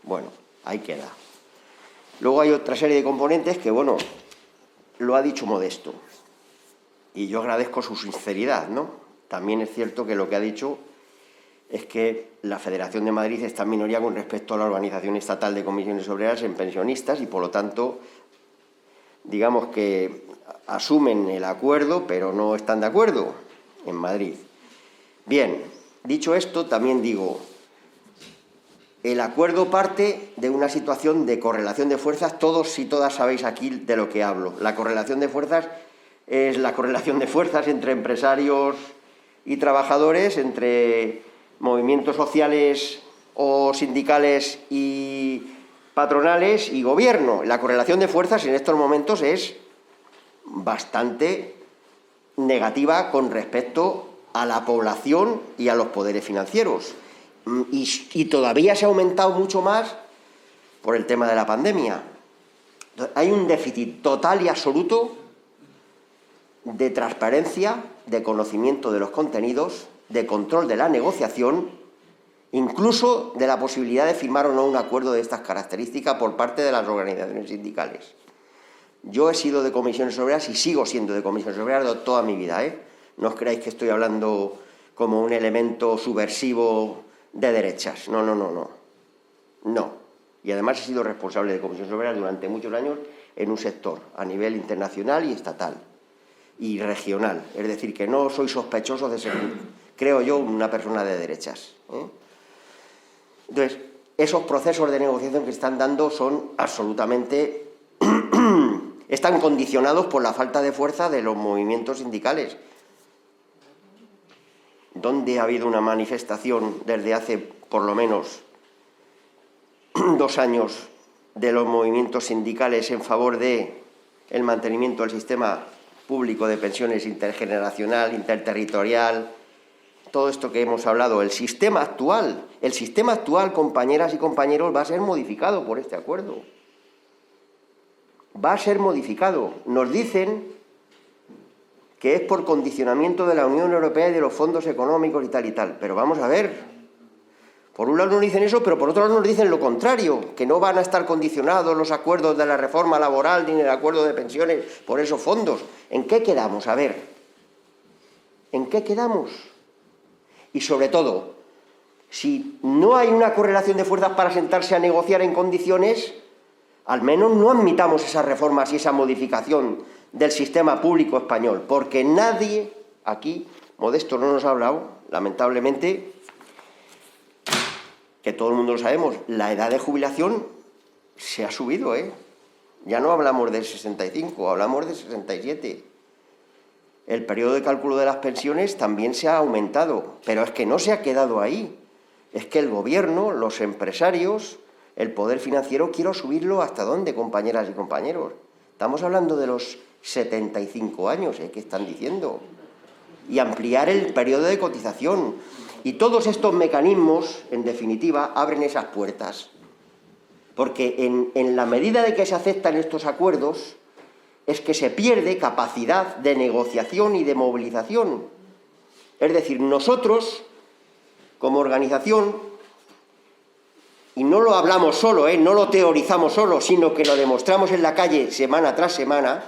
Bueno, ahí queda. Luego hay otra serie de componentes que, bueno, lo ha dicho Modesto. Y yo agradezco su sinceridad, ¿no? También es cierto que lo que ha dicho es que la Federación de Madrid está en minoría con respecto a la Organización Estatal de Comisiones Obreras en pensionistas y, por lo tanto, digamos que asumen el acuerdo, pero no están de acuerdo en Madrid. Bien, dicho esto, también digo, el acuerdo parte de una situación de correlación de fuerzas. Todos y todas sabéis aquí de lo que hablo. La correlación de fuerzas es la correlación de fuerzas entre empresarios y trabajadores, entre movimientos sociales o sindicales y patronales y gobierno. La correlación de fuerzas en estos momentos es bastante negativa con respecto a la población y a los poderes financieros. Y todavía se ha aumentado mucho más por el tema de la pandemia. Hay un déficit total y absoluto de transparencia, de conocimiento de los contenidos, de control de la negociación, incluso de la posibilidad de firmar o no un acuerdo de estas características por parte de las organizaciones sindicales. Yo he sido de comisiones obreras y sigo siendo de comisiones obreras toda mi vida, ¿eh? No os creáis que estoy hablando como un elemento subversivo de derechas. No. No. Y además he sido responsable de comisiones obreras durante muchos años en un sector a nivel internacional y estatal y regional. Es decir, que no soy sospechoso de ser, creo yo, una persona de derechas, ¿eh? Entonces, esos procesos de negociación que están dando son absolutamente están condicionados por la falta de fuerza de los movimientos sindicales. ¿Dónde ha habido una manifestación desde hace por lo menos 2 años de los movimientos sindicales en favor de el mantenimiento del sistema público de pensiones intergeneracional, interterritorial, todo esto que hemos hablado? El sistema actual, compañeras y compañeros, va a ser modificado por este acuerdo. Va a ser modificado. Nos dicen que es por condicionamiento de la Unión Europea y de los fondos económicos y tal, pero vamos a ver. Por un lado nos dicen eso, pero por otro lado nos dicen lo contrario, que no van a estar condicionados los acuerdos de la reforma laboral ni el acuerdo de pensiones por esos fondos. ¿En qué quedamos? A ver, ¿en qué quedamos? Y sobre todo, si no hay una correlación de fuerzas para sentarse a negociar en condiciones, al menos no admitamos esas reformas y esa modificación del sistema público español, porque nadie aquí, Modesto no nos ha hablado, lamentablemente, que todo el mundo lo sabemos, la edad de jubilación se ha subido, ¿eh? Ya no hablamos de 65, hablamos de 67. El periodo de cálculo de las pensiones también se ha aumentado, pero es que no se ha quedado ahí. Es que el gobierno, los empresarios, el poder financiero quiere subirlo ¿hasta dónde, compañeras y compañeros? Estamos hablando de los 75 años, ¿eh? ¿Qué están diciendo? Y ampliar el periodo de cotización. Y todos estos mecanismos, en definitiva, abren esas puertas. Porque en la medida de que se aceptan estos acuerdos, es que se pierde capacidad de negociación y de movilización. Es decir, nosotros, como organización, y no lo hablamos solo, no lo teorizamos solo, sino que lo demostramos en la calle semana tras semana,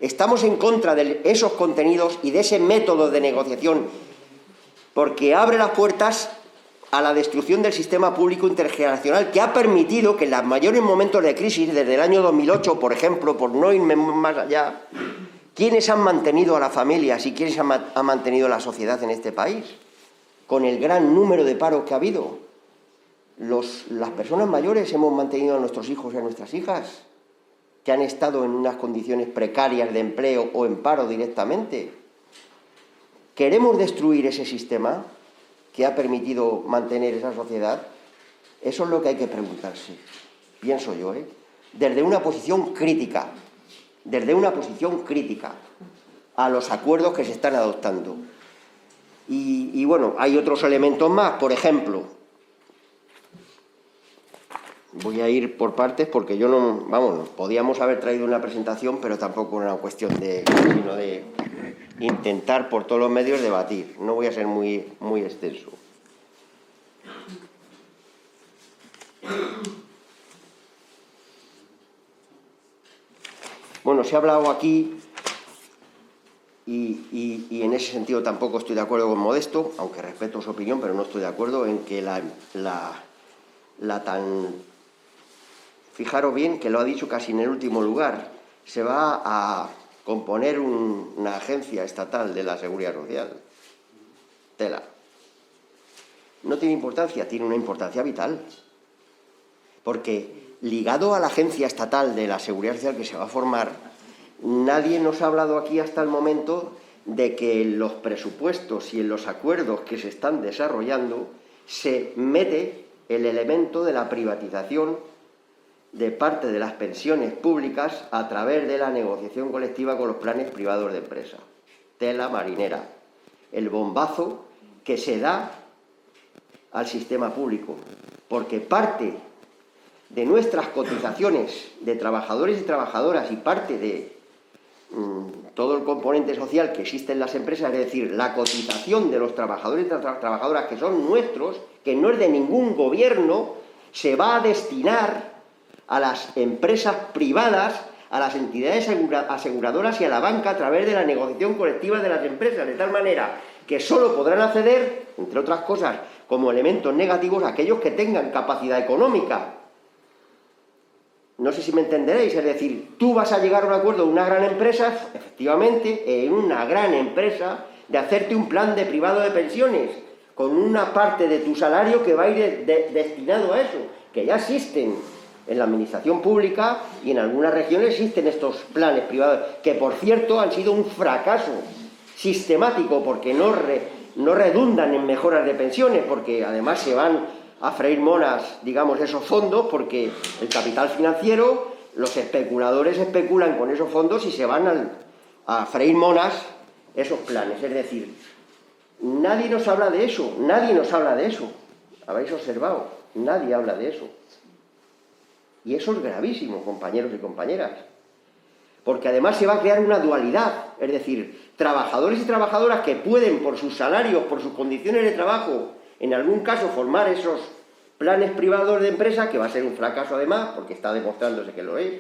estamos en contra de esos contenidos y de ese método de negociación, porque abre las puertas a la destrucción del sistema público intergeneracional, que ha permitido que en los mayores momentos de crisis, desde el año 2008, por ejemplo, por no irme más allá, ¿quiénes han mantenido a las familias y quiénes han mantenido la sociedad en este país? con el gran número de paros que ha habido. Las personas mayores hemos mantenido a nuestros hijos y a nuestras hijas que han estado en unas condiciones precarias de empleo o en paro directamente. ¿Queremos destruir ese sistema que ha permitido mantener esa sociedad? Eso es lo que hay que preguntarse, pienso yo, desde una posición crítica a los acuerdos que se están adoptando. Y bueno, hay otros elementos más, por ejemplo, voy a ir por partes porque yo no, vamos, podíamos haber traído una presentación, pero tampoco era una cuestión sino de intentar por todos los medios debatir. No voy a ser muy extenso. Bueno, se ha hablado aquí, y en ese sentido tampoco estoy de acuerdo con Modesto, aunque respeto su opinión, pero no estoy de acuerdo en que fijaros bien que lo ha dicho casi en el último lugar, se va a componer una agencia estatal de la Seguridad Social. Tela. No tiene importancia, tiene una importancia vital. Porque ligado a la agencia estatal de la Seguridad Social que se va a formar, nadie nos ha hablado aquí hasta el momento de que en los presupuestos y en los acuerdos que se están desarrollando se mete el elemento de la privatización de parte de las pensiones públicas a través de la negociación colectiva con los planes privados de empresa. Tela marinera. El bombazo que se da al sistema público. Porque parte de nuestras cotizaciones de trabajadores y trabajadoras y parte de todo el componente social que existe en las empresas, es decir, la cotización de los trabajadores y trabajadoras que son nuestros, que no es de ningún gobierno, se va a destinar a las empresas privadas, a las entidades aseguradoras y a la banca a través de la negociación colectiva de las empresas, de tal manera que solo podrán acceder, entre otras cosas, como elementos negativos, aquellos que tengan capacidad económica. No sé si me entenderéis, es decir, tú vas a llegar a un acuerdo de una gran empresa, efectivamente, en una gran empresa, de hacerte un plan de privado de pensiones, con una parte de tu salario que va a ir destinado a eso, que ya existen en la administración pública y en algunas regiones existen estos planes privados, que por cierto han sido un fracaso sistemático, porque no redundan en mejoras de pensiones, porque además se van a freír monas, digamos, esos fondos, porque el capital financiero, los especuladores especulan con esos fondos y se van a freír monas esos planes. Es decir, nadie nos habla de eso, habéis observado, nadie habla de eso. Y eso es gravísimo, compañeros y compañeras, porque además se va a crear una dualidad, es decir, trabajadores y trabajadoras que pueden, por sus salarios, por sus condiciones de trabajo, en algún caso formar esos planes privados de empresa, que va a ser un fracaso además, porque está demostrándose que lo es,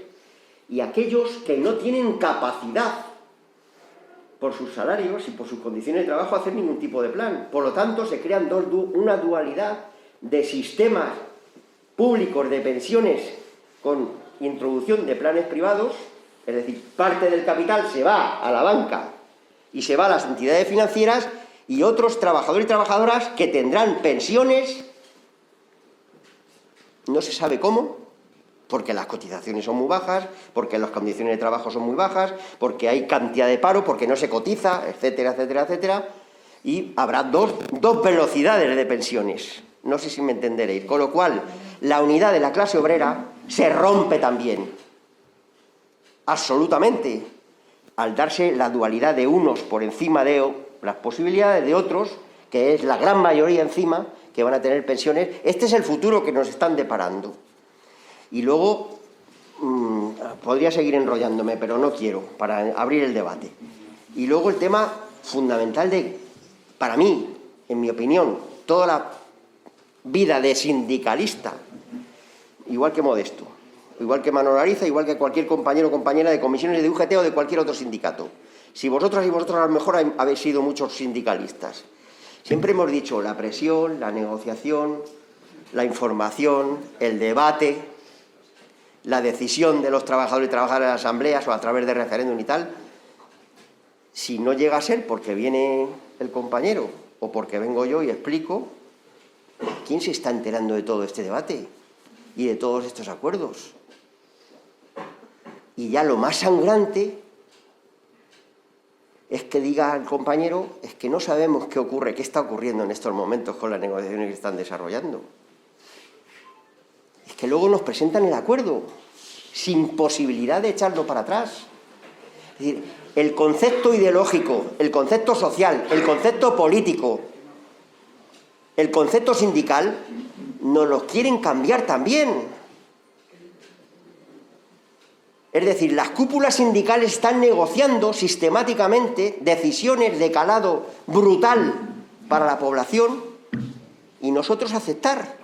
y aquellos que no tienen capacidad, por sus salarios y por sus condiciones de trabajo, a hacer ningún tipo de plan. Por lo tanto, se crean una dualidad de sistemas públicos de pensiones con introducción de planes privados, es decir, parte del capital se va a la banca y se va a las entidades financieras, y otros trabajadores y trabajadoras que tendrán pensiones, no se sabe cómo, porque las cotizaciones son muy bajas, porque las condiciones de trabajo son muy bajas, porque hay cantidad de paro, porque no se cotiza, etcétera, etcétera, etcétera, y habrá dos velocidades de pensiones. No sé si me entenderéis. Con lo cual, la unidad de la clase obrera se rompe también, absolutamente, al darse la dualidad de unos por encima de las posibilidades de otros, que es la gran mayoría encima, que van a tener pensiones. Este es el futuro que nos están deparando. Y luego, podría seguir enrollándome, pero no quiero, para abrir el debate. Y luego el tema fundamental para mí, en mi opinión, toda la vida de sindicalista, igual que Modesto, igual que Manolo Ariza, igual que cualquier compañero o compañera de comisiones de UGT o de cualquier otro sindicato. Si vosotras y vosotros a lo mejor habéis sido muchos sindicalistas, siempre hemos dicho la presión, la negociación, la información, el debate, la decisión de los trabajadores y trabajadoras en las asambleas o a través de referéndum y tal. Si no llega a ser porque viene el compañero o porque vengo yo y explico, ¿quién se está enterando de todo este debate y de todos estos acuerdos? Y ya lo más sangrante es que diga al compañero, es que no sabemos qué ocurre, qué está ocurriendo en estos momentos con las negociaciones que están desarrollando. Es que luego nos presentan el acuerdo, sin posibilidad de echarlo para atrás. Es decir, el concepto ideológico, el concepto social, el concepto político, el concepto sindical, nos los quieren cambiar también. Es decir, las cúpulas sindicales están negociando sistemáticamente decisiones de calado brutal para la población y nosotros aceptar.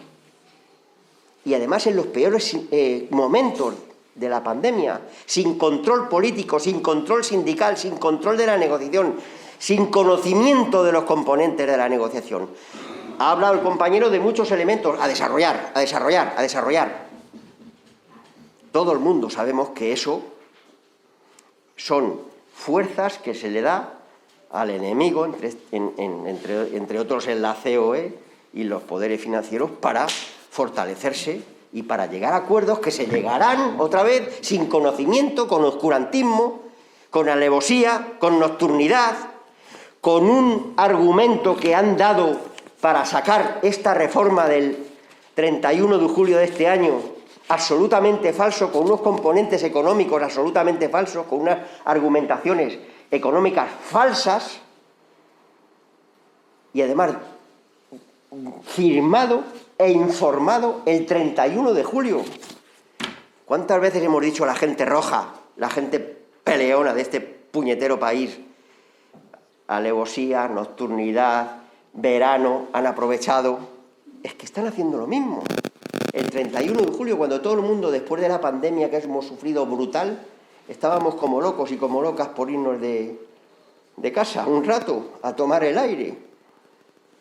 Y además en los peores momentos de la pandemia, sin control político, sin control sindical, sin control de la negociación, sin conocimiento de los componentes de la negociación. Ha hablado el compañero de muchos elementos a desarrollar, a desarrollar, a desarrollar. Todo el mundo sabemos que eso son fuerzas que se le da al enemigo, entre otros en la COE y los poderes financieros, para fortalecerse y para llegar a acuerdos que se llegarán otra vez sin conocimiento, con oscurantismo, con alevosía, con nocturnidad, con un argumento que han dado para sacar esta reforma del 31 de julio de este año absolutamente falso, con unos componentes económicos absolutamente falsos, con unas argumentaciones económicas falsas y además firmado e informado el 31 de julio. ¿Cuántas veces hemos dicho a la gente roja, la gente peleona de este puñetero país? Alevosía, nocturnidad, verano, han aprovechado. Es que están haciendo lo mismo. El 31 de julio, cuando todo el mundo, después de la pandemia que hemos sufrido brutal, estábamos como locos y como locas por irnos de casa un rato a tomar el aire,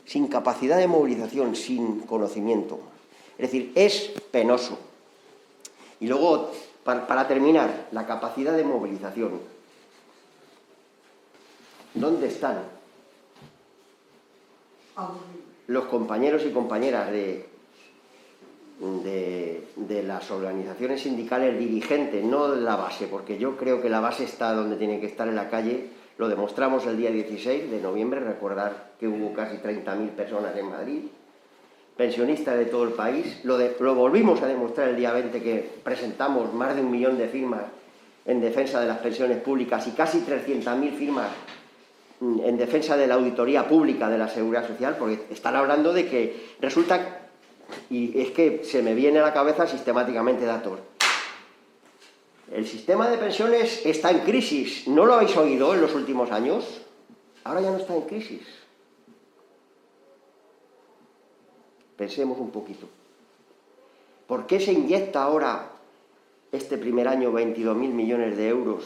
sin capacidad de movilización, sin conocimiento. Es decir, es penoso. Y luego, para terminar, la capacidad de movilización. ¿Dónde están los compañeros y compañeras de las organizaciones sindicales dirigentes, no de la base, porque yo creo que la base está donde tiene que estar, en la calle? Lo demostramos el día 16 de noviembre, recordar que hubo casi 30.000 personas en Madrid, pensionistas de todo el país. Lo volvimos a demostrar el día 20, que presentamos más de 1 millón de firmas en defensa de las pensiones públicas y casi 300.000 firmas en defensa de la auditoría pública de la Seguridad Social, porque están hablando de que resulta, y es que se me viene a la cabeza sistemáticamente datos. El sistema de pensiones está en crisis. ¿No lo habéis oído en los últimos años? Ahora ya no está en crisis. Pensemos un poquito. ¿Por qué se inyecta ahora, este primer año, 22.000 millones de euros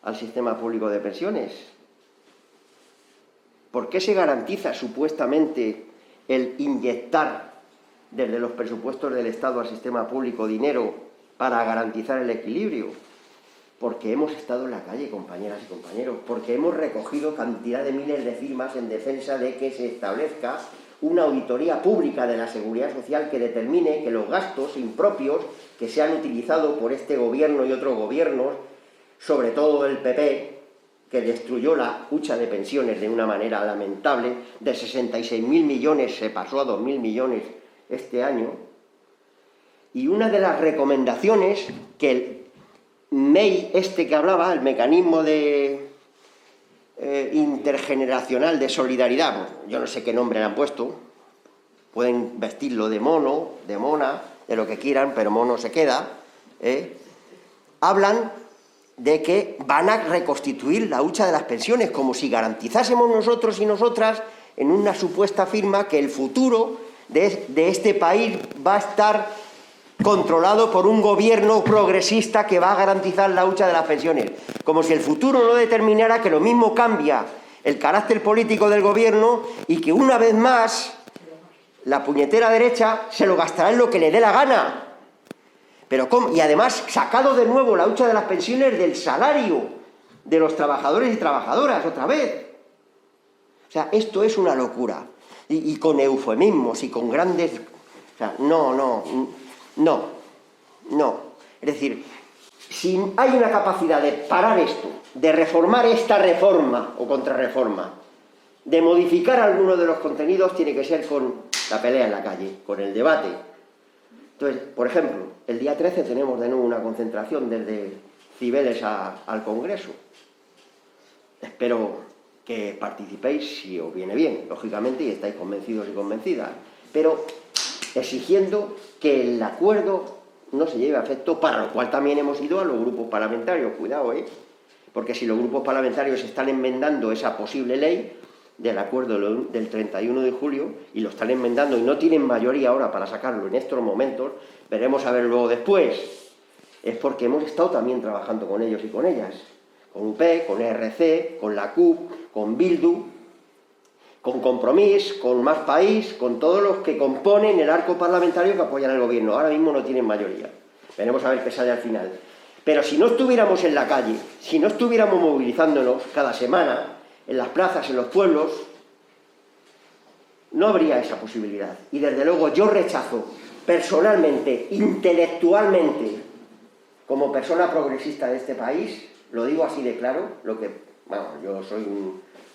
al sistema público de pensiones? ¿Por qué se garantiza supuestamente el inyectar desde los presupuestos del Estado al sistema público dinero para garantizar el equilibrio? Porque hemos estado en la calle, compañeras y compañeros, porque hemos recogido cantidad de miles de firmas en defensa de que se establezca una auditoría pública de la Seguridad Social que determine que los gastos impropios que se han utilizado por este gobierno y otros gobiernos, sobre todo el PP, que destruyó la hucha de pensiones de una manera lamentable, de 66.000 millones se pasó a 2.000 millones este año. Y una de las recomendaciones que el MEI que hablaba, el mecanismo intergeneracional de solidaridad, yo no sé qué nombre le han puesto, pueden vestirlo de mono, de mona, de lo que quieran, pero mono se queda, hablan de que van a reconstituir la hucha de las pensiones, como si garantizásemos nosotros y nosotras en una supuesta firma que el futuro de este país va a estar controlado por un gobierno progresista que va a garantizar la hucha de las pensiones. Como si el futuro no determinara que lo mismo cambia el carácter político del gobierno y que una vez más la puñetera derecha se lo gastará en lo que le dé la gana. Pero ¿cómo? Y además sacado de nuevo la hucha de las pensiones del salario de los trabajadores y trabajadoras otra vez. O sea, esto es una locura. Y con eufemismos y con grandes... O sea, no. Es decir, si hay una capacidad de parar esto, de reformar esta reforma o contrarreforma, de modificar alguno de los contenidos, tiene que ser con la pelea en la calle, con el debate. Entonces, por ejemplo, el día 13 tenemos de nuevo una concentración desde Cibeles al Congreso. Espero que participéis si os viene bien, lógicamente, y estáis convencidos y convencidas, pero exigiendo que el acuerdo no se lleve a efecto, para lo cual también hemos ido a los grupos parlamentarios, cuidado, porque si los grupos parlamentarios están enmendando esa posible ley del acuerdo del 31 de julio, y lo están enmendando y no tienen mayoría ahora para sacarlo en estos momentos, veremos a ver luego después, es porque hemos estado también trabajando con ellos y con ellas, con UP, con ERC, con la CUP, con Bildu, con Compromís, con Más País, con todos los que componen el arco parlamentario que apoyan al gobierno. Ahora mismo no tienen mayoría. Veremos a ver qué sale al final. Pero si no estuviéramos en la calle, si no estuviéramos movilizándonos cada semana, en las plazas, en los pueblos, no habría esa posibilidad. Y desde luego yo rechazo personalmente, intelectualmente, como persona progresista de este país, lo digo así de claro, yo soy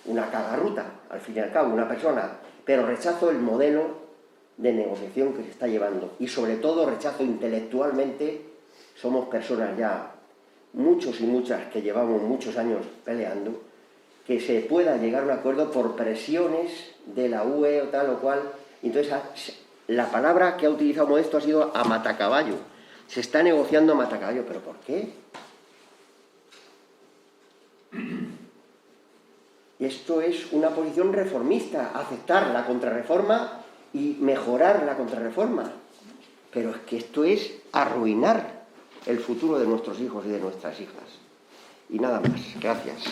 una cagarruta, al fin y al cabo, una persona, pero rechazo el modelo de negociación que se está llevando y sobre todo rechazo intelectualmente, somos personas ya, muchos y muchas que llevamos muchos años peleando, que se pueda llegar a un acuerdo por presiones de la UE o tal o cual. Entonces, la palabra que ha utilizado Modesto ha sido a matacaballo. Se está negociando a matacaballo, ¿pero por qué? Esto es una posición reformista, aceptar la contrarreforma y mejorar la contrarreforma. Pero es que esto es arruinar el futuro de nuestros hijos y de nuestras hijas. Y nada más. Gracias.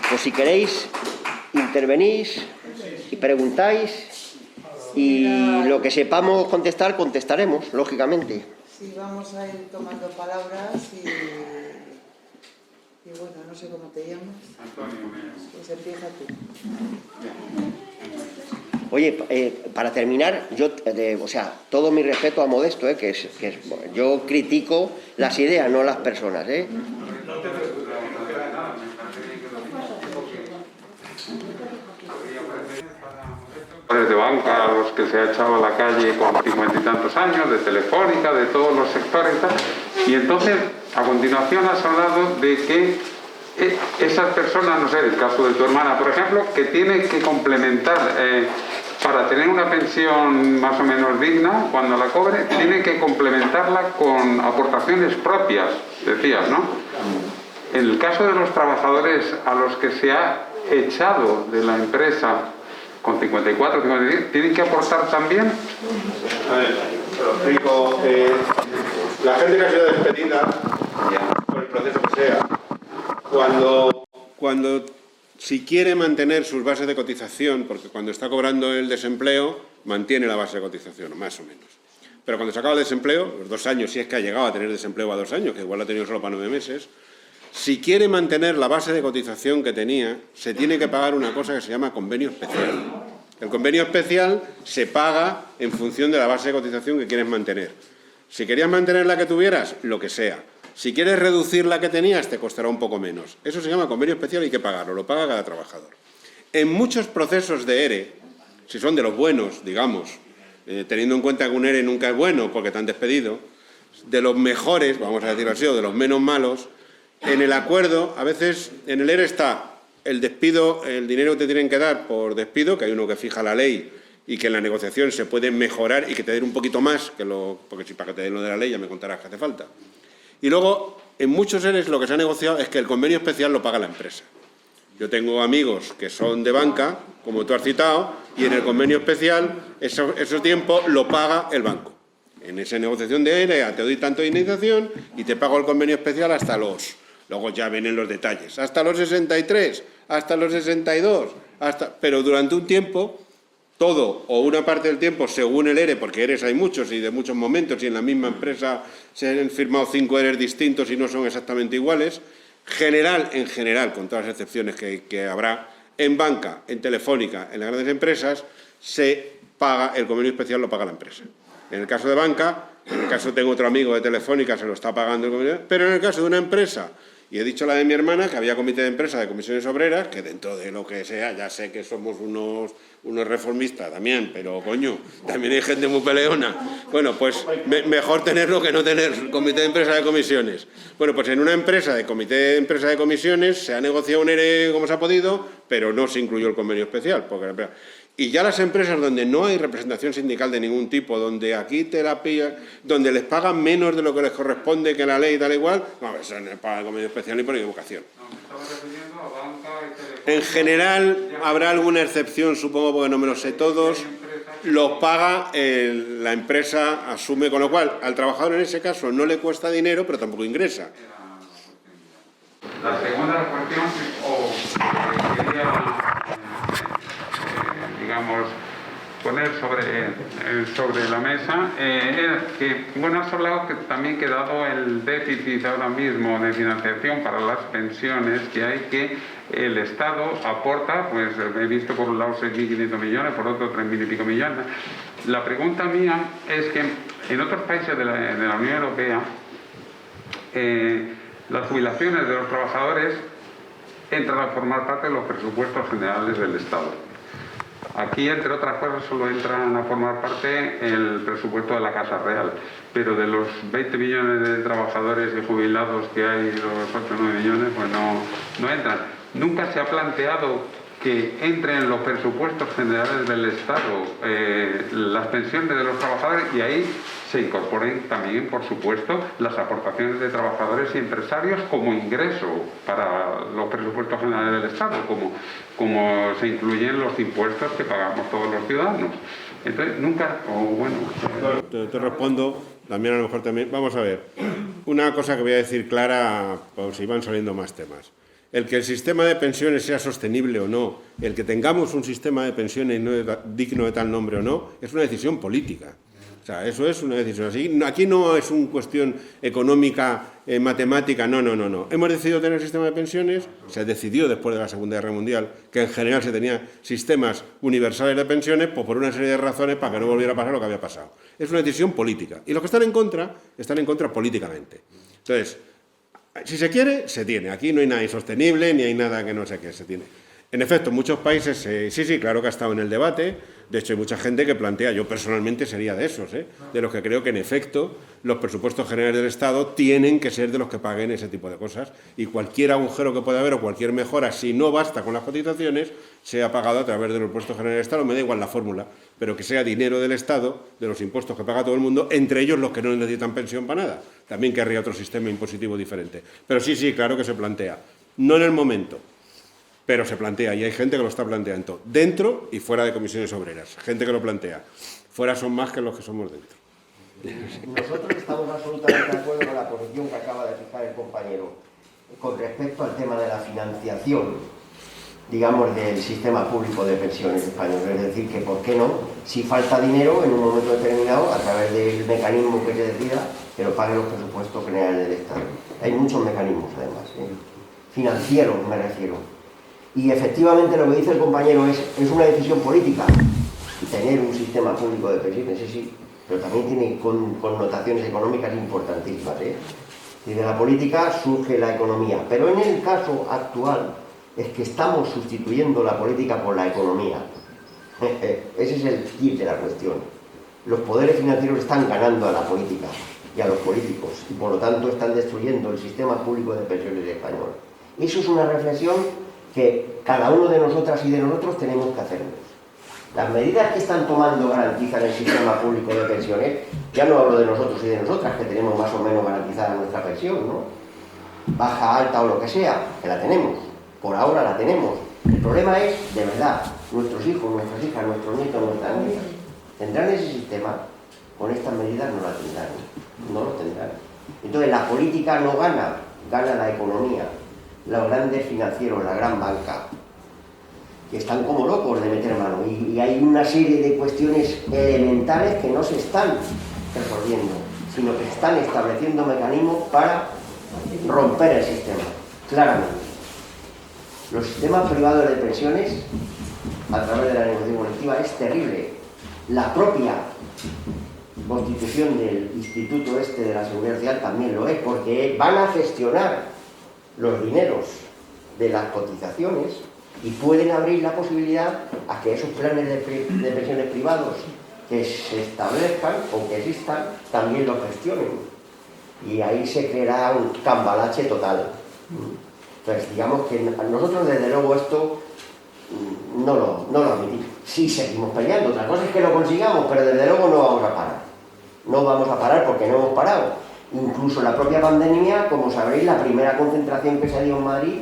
Pues si queréis, intervenís y preguntáis y lo que sepamos contestar, contestaremos, lógicamente. Sí, vamos a ir tomando palabras y bueno, no sé cómo te llamas. Antonio. Pues empieza tú. Oye, para terminar, yo, todo mi respeto a Modesto, yo critico las ideas, no las personas, De banca, a los que se ha echado a la calle con 50 y tantos años, de Telefónica, de todos los sectores y tal. Y entonces, a continuación has hablado de que esas personas, no sé, el caso de tu hermana, por ejemplo, que tiene que complementar, para tener una pensión más o menos digna, cuando la cobre, tiene que complementarla con aportaciones propias, decías, ¿no? En el caso de los trabajadores a los que se ha echado de la empresa con 54, 55, ¿tienen que aportar también? A ver, lo explico. La gente que ha sido despedida, por el proceso que sea, cuando si quiere mantener sus bases de cotización, porque cuando está cobrando el desempleo, mantiene la base de cotización, más o menos. Pero cuando se acaba el desempleo, los 2 años, si es que ha llegado a tener desempleo a 2 años, que igual lo ha tenido solo para 9 meses, si quiere mantener la base de cotización que tenía, se tiene que pagar una cosa que se llama convenio especial. El convenio especial se paga en función de la base de cotización que quieres mantener. Si querías mantener la que tuvieras, lo que sea. Si quieres reducir la que tenías, te costará un poco menos. Eso se llama convenio especial y hay que pagarlo, lo paga cada trabajador. En muchos procesos de ERE, si son de los buenos, digamos, teniendo en cuenta que un ERE nunca es bueno porque te han despedido, de los mejores, vamos a decirlo así, o de los menos malos, en el acuerdo, a veces en el ERE está el despido, el dinero que te tienen que dar por despido, que hay uno que fija la ley y que en la negociación se puede mejorar y que te den un poquito más, porque si para que te den lo de la ley ya me contarás que hace falta. Y luego, en muchos EREs lo que se ha negociado es que el convenio especial lo paga la empresa. Yo tengo amigos que son de banca, como tú has citado, y en el convenio especial ese tiempo lo paga el banco. En esa negociación de ERE te doy tanto de indemnización y te pago el convenio especial hasta los... Luego ya vienen los detalles. Hasta los 63, hasta los 62, pero durante un tiempo todo o una parte del tiempo según el ERE, porque EREs hay muchos y de muchos momentos, y en la misma empresa se han firmado 5 EREs distintos y no son exactamente iguales. En general, con todas las excepciones que habrá, en banca, en telefónica, en las grandes empresas, se paga, el convenio especial lo paga la empresa. En el caso de banca, en el caso tengo otro amigo de Telefónica, se lo está pagando el convenio, pero en el caso de una empresa, y he dicho la de mi hermana, que había comité de empresa de comisiones obreras, que dentro de lo que sea, ya sé que somos unos reformistas también, pero coño, también hay gente muy peleona. Bueno, pues mejor tenerlo que no tener comité de empresa de comisiones. Bueno, pues en una empresa de comité de empresa de comisiones se ha negociado un ERE como se ha podido, pero no se incluyó el convenio especial. Y ya las empresas donde no hay representación sindical de ningún tipo, donde aquí donde les pagan menos de lo que les corresponde que la ley y tal igual, no, eso no es para el convenio especial ni por equivocación. No, me estaba refiriendo a banca y telefónica. En general, habrá alguna excepción, supongo, porque no me lo sé todos, los paga la empresa, asume, con lo cual al trabajador en ese caso no le cuesta dinero, pero tampoco ingresa. La segunda cuestión, quería, digamos, poner sobre la mesa, era que, bueno, has hablado que también que dado el déficit ahora mismo de financiación para las pensiones que hay, que el Estado aporta, pues he visto por un lado 6.500 millones, por otro 3.000 y pico millones. La pregunta mía es que en otros países de la Unión Europea, las jubilaciones de los trabajadores entran a formar parte de los presupuestos generales del Estado. Aquí, entre otras cosas, solo entran a formar parte el presupuesto de la Casa Real, pero de los 20 millones de trabajadores y jubilados que hay, los 8 o 9 millones, pues no entran. Nunca se ha planteado que entren en los presupuestos generales del Estado las pensiones de los trabajadores y ahí se incorporen también, por supuesto, las aportaciones de trabajadores y empresarios como ingreso para los presupuestos generales del Estado, como se incluyen los impuestos que pagamos todos los ciudadanos. Entonces, nunca, Te respondo, también a lo mejor también. Vamos a ver, una cosa que voy a decir clara, por si van saliendo más temas. El que el sistema de pensiones sea sostenible o no, el que tengamos un sistema de pensiones digno de tal nombre o no, es una decisión política. O sea, eso es una decisión así. Aquí no es una cuestión económica, matemática, no. Hemos decidido tener sistema de pensiones, se decidió después de la Segunda Guerra Mundial que en general se tenía sistemas universales de pensiones, pues por una serie de razones para que no volviera a pasar lo que había pasado. Es una decisión política. Y los que están en contra políticamente. Entonces, si se quiere, se tiene. Aquí no hay nada insostenible, ni hay nada que no sé qué, se tiene. En efecto, en muchos países, sí, claro que ha estado en el debate. De hecho, hay mucha gente que plantea, yo personalmente sería de esos, de los que creo que en efecto los presupuestos generales del Estado tienen que ser de los que paguen ese tipo de cosas. Y cualquier agujero que pueda haber o cualquier mejora, si no basta con las cotizaciones, sea pagado a través de los impuestos generales del Estado. Me da igual la fórmula, pero que sea dinero del Estado, de los impuestos que paga todo el mundo, entre ellos los que no necesitan pensión para nada. También querría otro sistema impositivo diferente. Pero sí, claro que se plantea. No en el momento, pero se plantea, y hay gente que lo está planteando, dentro y fuera de comisiones obreras. Gente que lo plantea. Fuera son más que los que somos dentro. Nosotros estamos absolutamente de acuerdo con la posición que acaba de fijar el compañero con respecto al tema de la financiación, digamos, del sistema público de pensiones español. Es decir, que por qué no, si falta dinero en un momento determinado, a través del mecanismo que se decida, que lo paguen los presupuestos generales del Estado. Hay muchos mecanismos, además, financieros me refiero. Y efectivamente lo que dice el compañero es una decisión política, tener un sistema público de pensiones, sí, pero también tiene connotaciones económicas importantísimas. Y de la política surge la economía, pero en el caso actual es que estamos sustituyendo la política por la economía. Ese es el kit de la cuestión. Los poderes financieros están ganando a la política y a los políticos, y por lo tanto están destruyendo el sistema público de pensiones español. Eso es una reflexión que cada uno de nosotras y de nosotros tenemos que hacernos. Las medidas que están tomando garantizan el sistema público de pensiones. Ya no hablo de nosotros y de nosotras, que tenemos más o menos garantizada nuestra pensión, ¿no? Baja, alta o lo que sea, que la tenemos. Por ahora la tenemos. El problema es, de verdad, nuestros hijos, nuestras hijas, nuestros nietos, nuestras nietas, ¿tendrán ese sistema? Con estas medidas no la tendrán. No lo tendrán. Entonces la política no gana, gana la economía. Los grandes financieros, la gran banca, que están como locos de meter mano. Y Y hay una serie de cuestiones elementales que no se están resolviendo, sino que se están estableciendo mecanismos para romper el sistema, claramente. Los sistemas privados de pensiones, a través de la negociación colectiva, es terrible. La propia constitución del Instituto de la Seguridad Social también lo es, porque van a gestionar los dineros de las cotizaciones y pueden abrir la posibilidad a que esos planes de pensiones privados que se establezcan o que existan también los gestionen. Y ahí se creará un cambalache total. Entonces, digamos que nosotros desde luego esto no lo admitimos. Sí seguimos peleando, otra cosa es que lo consigamos, pero desde luego no vamos a parar. No vamos a parar porque no hemos parado. Incluso la propia pandemia, como sabréis, la primera concentración que se dio en Madrid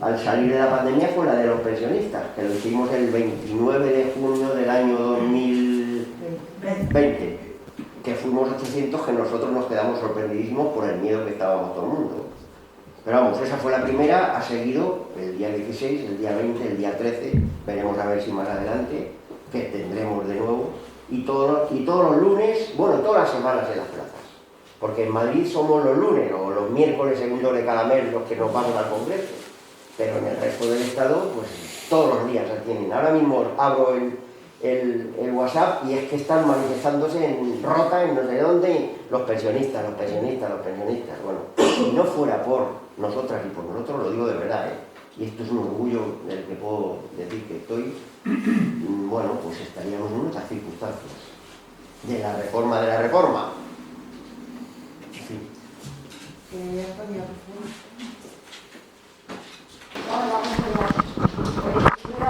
al salir de la pandemia fue la de los pensionistas, que lo hicimos el 29 de junio del año 2020, que fuimos 800, que nosotros nos quedamos sorprendidísimos por el miedo que estábamos todo el mundo. Pero vamos, esa fue la primera, ha seguido el día 16, el día 20, el día 13, veremos a ver si más adelante, que tendremos de nuevo, y todos los lunes, bueno, todas las semanas en las plazas, porque en Madrid somos los lunes o los miércoles segundos de cada mes los que nos vamos al Congreso, pero en el resto del Estado, pues todos los días la tienen. Ahora mismo abro el WhatsApp y es que están manifestándose en Rota, en no sé dónde, los pensionistas. Bueno, si no fuera por nosotras y por nosotros, lo digo de verdad, y esto es un orgullo del que puedo decir que estoy, bueno, pues estaríamos en otras circunstancias de la reforma. En fin. Hola,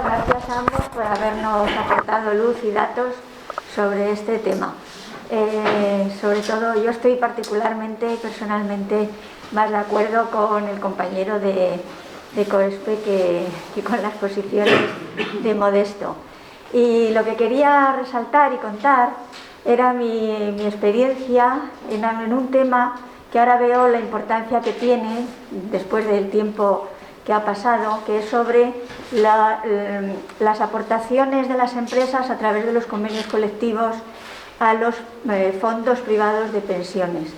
gracias a ambos por habernos aportado luz y datos sobre este tema. Sobre todo, yo estoy particularmente, personalmente, más de acuerdo con el compañero de COESPE que con las posiciones de Modesto. Y lo que quería resaltar y contar era mi experiencia en un tema que ahora veo la importancia que tiene después del tiempo que ha pasado, que es sobre las aportaciones de las empresas a través de los convenios colectivos a los fondos privados de pensiones.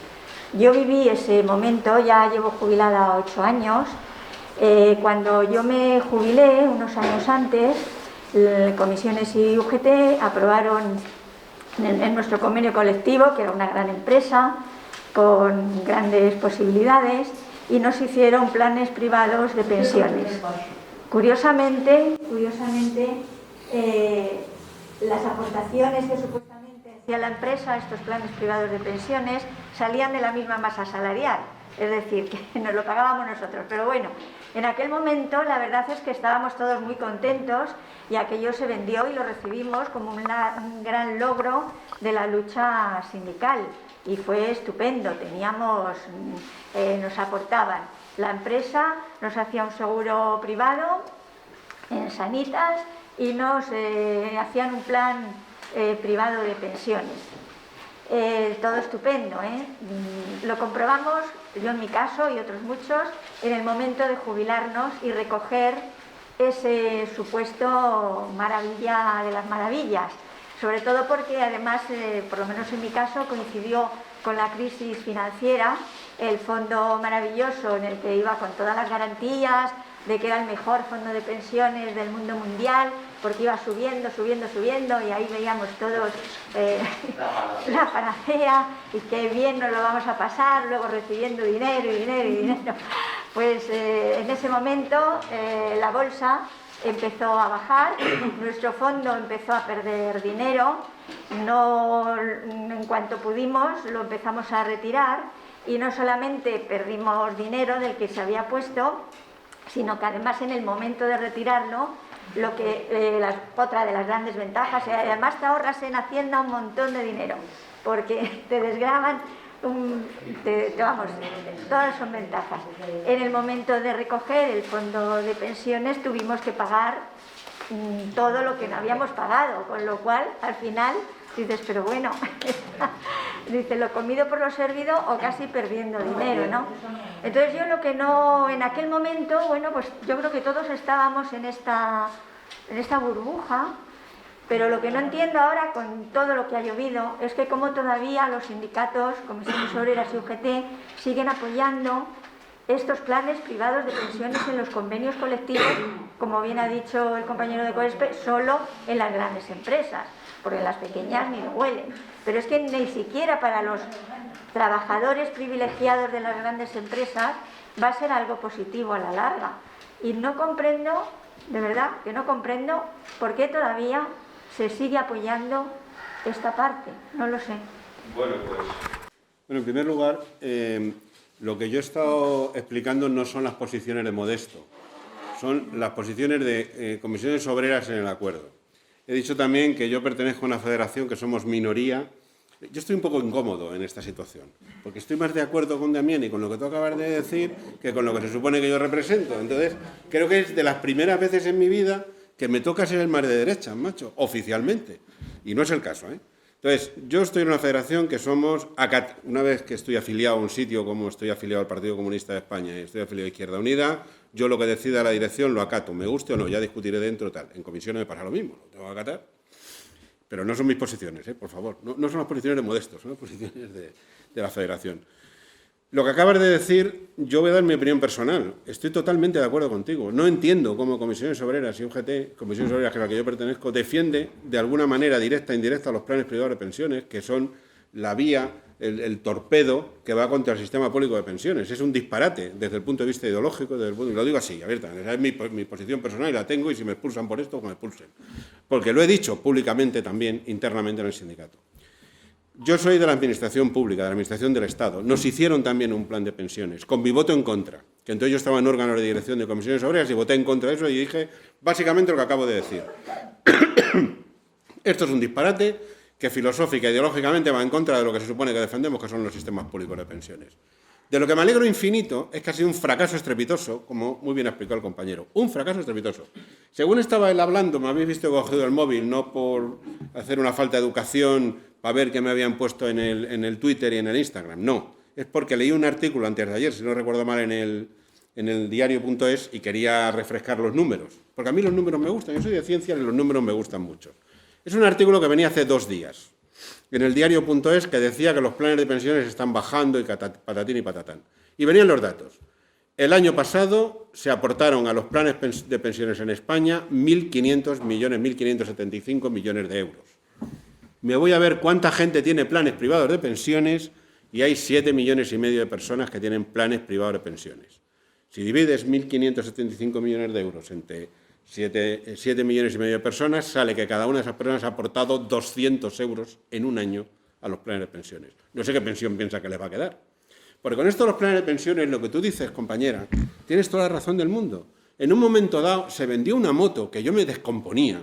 Yo viví ese momento, ya llevo jubilada 8 años. Cuando yo me jubilé, unos años antes, Comisiones y UGT aprobaron en nuestro convenio colectivo, que era una gran empresa, con grandes posibilidades, y nos hicieron planes privados de pensiones. Curiosamente, las aportaciones que supuestamente hacía la empresa a estos planes privados de pensiones salían de la misma masa salarial, es decir, que nos lo pagábamos nosotros. Pero bueno, en aquel momento la verdad es que estábamos todos muy contentos y aquello se vendió y lo recibimos como un gran logro de la lucha sindical. Y fue estupendo, nos aportaban, la empresa nos hacía un seguro privado en Sanitas y nos hacían un plan privado de pensiones. Todo estupendo, Lo comprobamos, yo en mi caso y otros muchos, en el momento de jubilarnos y recoger ese supuesto maravilla de las maravillas. Sobre todo porque además, por lo menos en mi caso, coincidió con la crisis financiera, el fondo maravilloso en el que iba con todas las garantías de que era el mejor fondo de pensiones del mundo mundial, porque iba subiendo y ahí veíamos todos la panacea y qué bien nos lo vamos a pasar, luego recibiendo dinero. Pues en ese momento la bolsa empezó a bajar, nuestro fondo empezó a perder dinero, en cuanto pudimos lo empezamos a retirar y no solamente perdimos dinero del que se había puesto, sino que además en el momento de retirarlo, otra de las grandes ventajas, además te ahorras en Hacienda un montón de dinero, porque te desgravan, todas son ventajas. En el momento de recoger el fondo de pensiones tuvimos que pagar todo lo que no habíamos pagado, con lo cual al final dices, pero bueno, dice, lo comido por lo servido o casi perdiendo dinero, ¿no? Entonces yo en aquel momento, bueno, pues yo creo que todos estábamos en esta burbuja Pero lo que no entiendo ahora, con todo lo que ha llovido, es que como todavía los sindicatos, comisiones obreras y UGT, siguen apoyando estos planes privados de pensiones en los convenios colectivos, como bien ha dicho el compañero de COESPE, solo en las grandes empresas, porque en las pequeñas ni lo huelen. Pero es que ni siquiera para los trabajadores privilegiados de las grandes empresas va a ser algo positivo a la larga. Y no comprendo, de verdad, que no comprendo por qué todavía se sigue apoyando esta parte. No lo sé. Bueno, en primer lugar, lo que yo he estado explicando no son las posiciones de Modesto, son las posiciones de comisiones obreras en el acuerdo. He dicho también que yo pertenezco a una federación que somos minoría. Yo estoy un poco incómodo en esta situación, porque estoy más de acuerdo con Damián y con lo que tú acabas de decir que con lo que se supone que yo represento. Entonces, creo que es de las primeras veces en mi vida que me toca ser el más de derechas, macho, oficialmente. Y no es el caso, ¿eh? Entonces, yo estoy en una federación que somos, una vez que estoy afiliado a un sitio como estoy afiliado al Partido Comunista de España y estoy afiliado a Izquierda Unida, yo lo que decida la dirección lo acato, me guste o no, ya discutiré dentro tal. En comisiones me pasa lo mismo, lo tengo que acatar. Pero no son mis posiciones, por favor. No son las posiciones de Modesto, son las posiciones de la federación. Lo que acabas de decir, yo voy a dar mi opinión personal. Estoy totalmente de acuerdo contigo. No entiendo cómo Comisiones Obreras y UGT, Comisiones Obreras, que es a la que yo pertenezco, defiende de alguna manera directa e indirecta los planes privados de pensiones, que son la vía, el torpedo que va contra el sistema público de pensiones. Es un disparate desde el punto de vista ideológico, lo digo así, abiertamente. Esa es mi posición personal y la tengo, y si me expulsan por esto, que me expulsen. Porque lo he dicho públicamente también, internamente en el sindicato. Yo soy de la Administración Pública, de la Administración del Estado. Nos hicieron también un plan de pensiones, con mi voto en contra. Que entonces yo estaba en órganos de dirección de comisiones obreras y voté en contra de eso y dije básicamente lo que acabo de decir. Esto es un disparate que filosófica e ideológicamente va en contra de lo que se supone que defendemos, que son los sistemas públicos de pensiones. De lo que me alegro infinito es que ha sido un fracaso estrepitoso, como muy bien ha explicado el compañero. Un fracaso estrepitoso. Según estaba él hablando, me habéis visto cogido el móvil, no por hacer una falta de educación para ver qué me habían puesto en el Twitter y en el Instagram. No, es porque leí un artículo antes de ayer, si no recuerdo mal, en el diario.es y quería refrescar los números. Porque a mí los números me gustan, yo soy de ciencias y los números me gustan mucho. Es un artículo que venía hace 2 días, en el diario.es, que decía que los planes de pensiones están bajando y patatín y patatán. Y venían los datos. El año pasado se aportaron a los planes de pensiones en España 1.500 millones, 1.575 millones de euros. Me voy a ver cuánta gente tiene planes privados de pensiones y hay 7,5 millones de personas que tienen planes privados de pensiones. Si divides 1.575 millones de euros entre 7,5 millones de personas, sale que cada una de esas personas ha aportado 200 euros en un año a los planes de pensiones. No sé qué pensión piensa que les va a quedar. Porque con esto de los planes de pensiones, lo que tú dices, compañera, tienes toda la razón del mundo. En un momento dado se vendió una moto que yo me descomponía.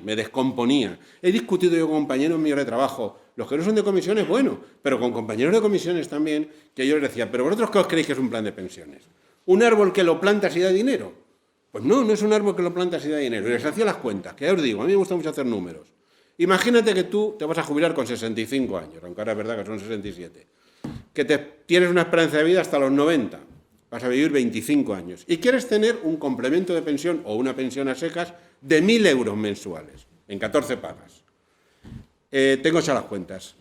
He discutido yo con compañeros míos de trabajo, los que no son de comisiones, bueno, pero con compañeros de comisiones también, que yo les decía, ¿pero vosotros qué os creéis que es un plan de pensiones? ¿Un árbol que lo plantas y da dinero? Pues no, no es un árbol que lo plantas y da dinero. Y les hacía las cuentas, que ya os digo, a mí me gusta mucho hacer números. Imagínate que tú te vas a jubilar con 65 años, aunque ahora es verdad que son 67, que tienes una esperanza de vida hasta los 90. Vas a vivir 25 años y quieres tener un complemento de pensión o una pensión a secas de 1.000 euros mensuales, en 14 pagas. Tengo hechas las cuentas.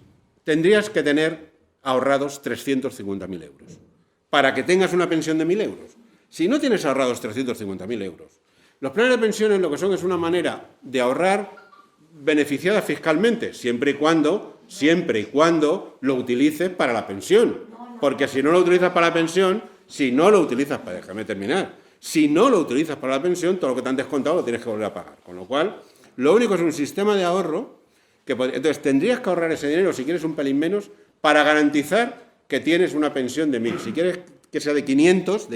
Tendrías que tener ahorrados 350.000 euros para que tengas una pensión de 1.000 euros. Si no tienes ahorrados 350.000 euros, los planes de pensiones lo que son es una manera de ahorrar beneficiada fiscalmente, siempre y cuando lo utilices para la pensión. Porque si no lo utilizas para la pensión, si no lo utilizas para la pensión, todo lo que te han descontado lo tienes que volver a pagar. Con lo cual, lo único es un sistema de ahorro entonces tendrías que ahorrar ese dinero, si quieres un pelín menos, para garantizar que tienes una pensión de 1.000. Si quieres que sea de 500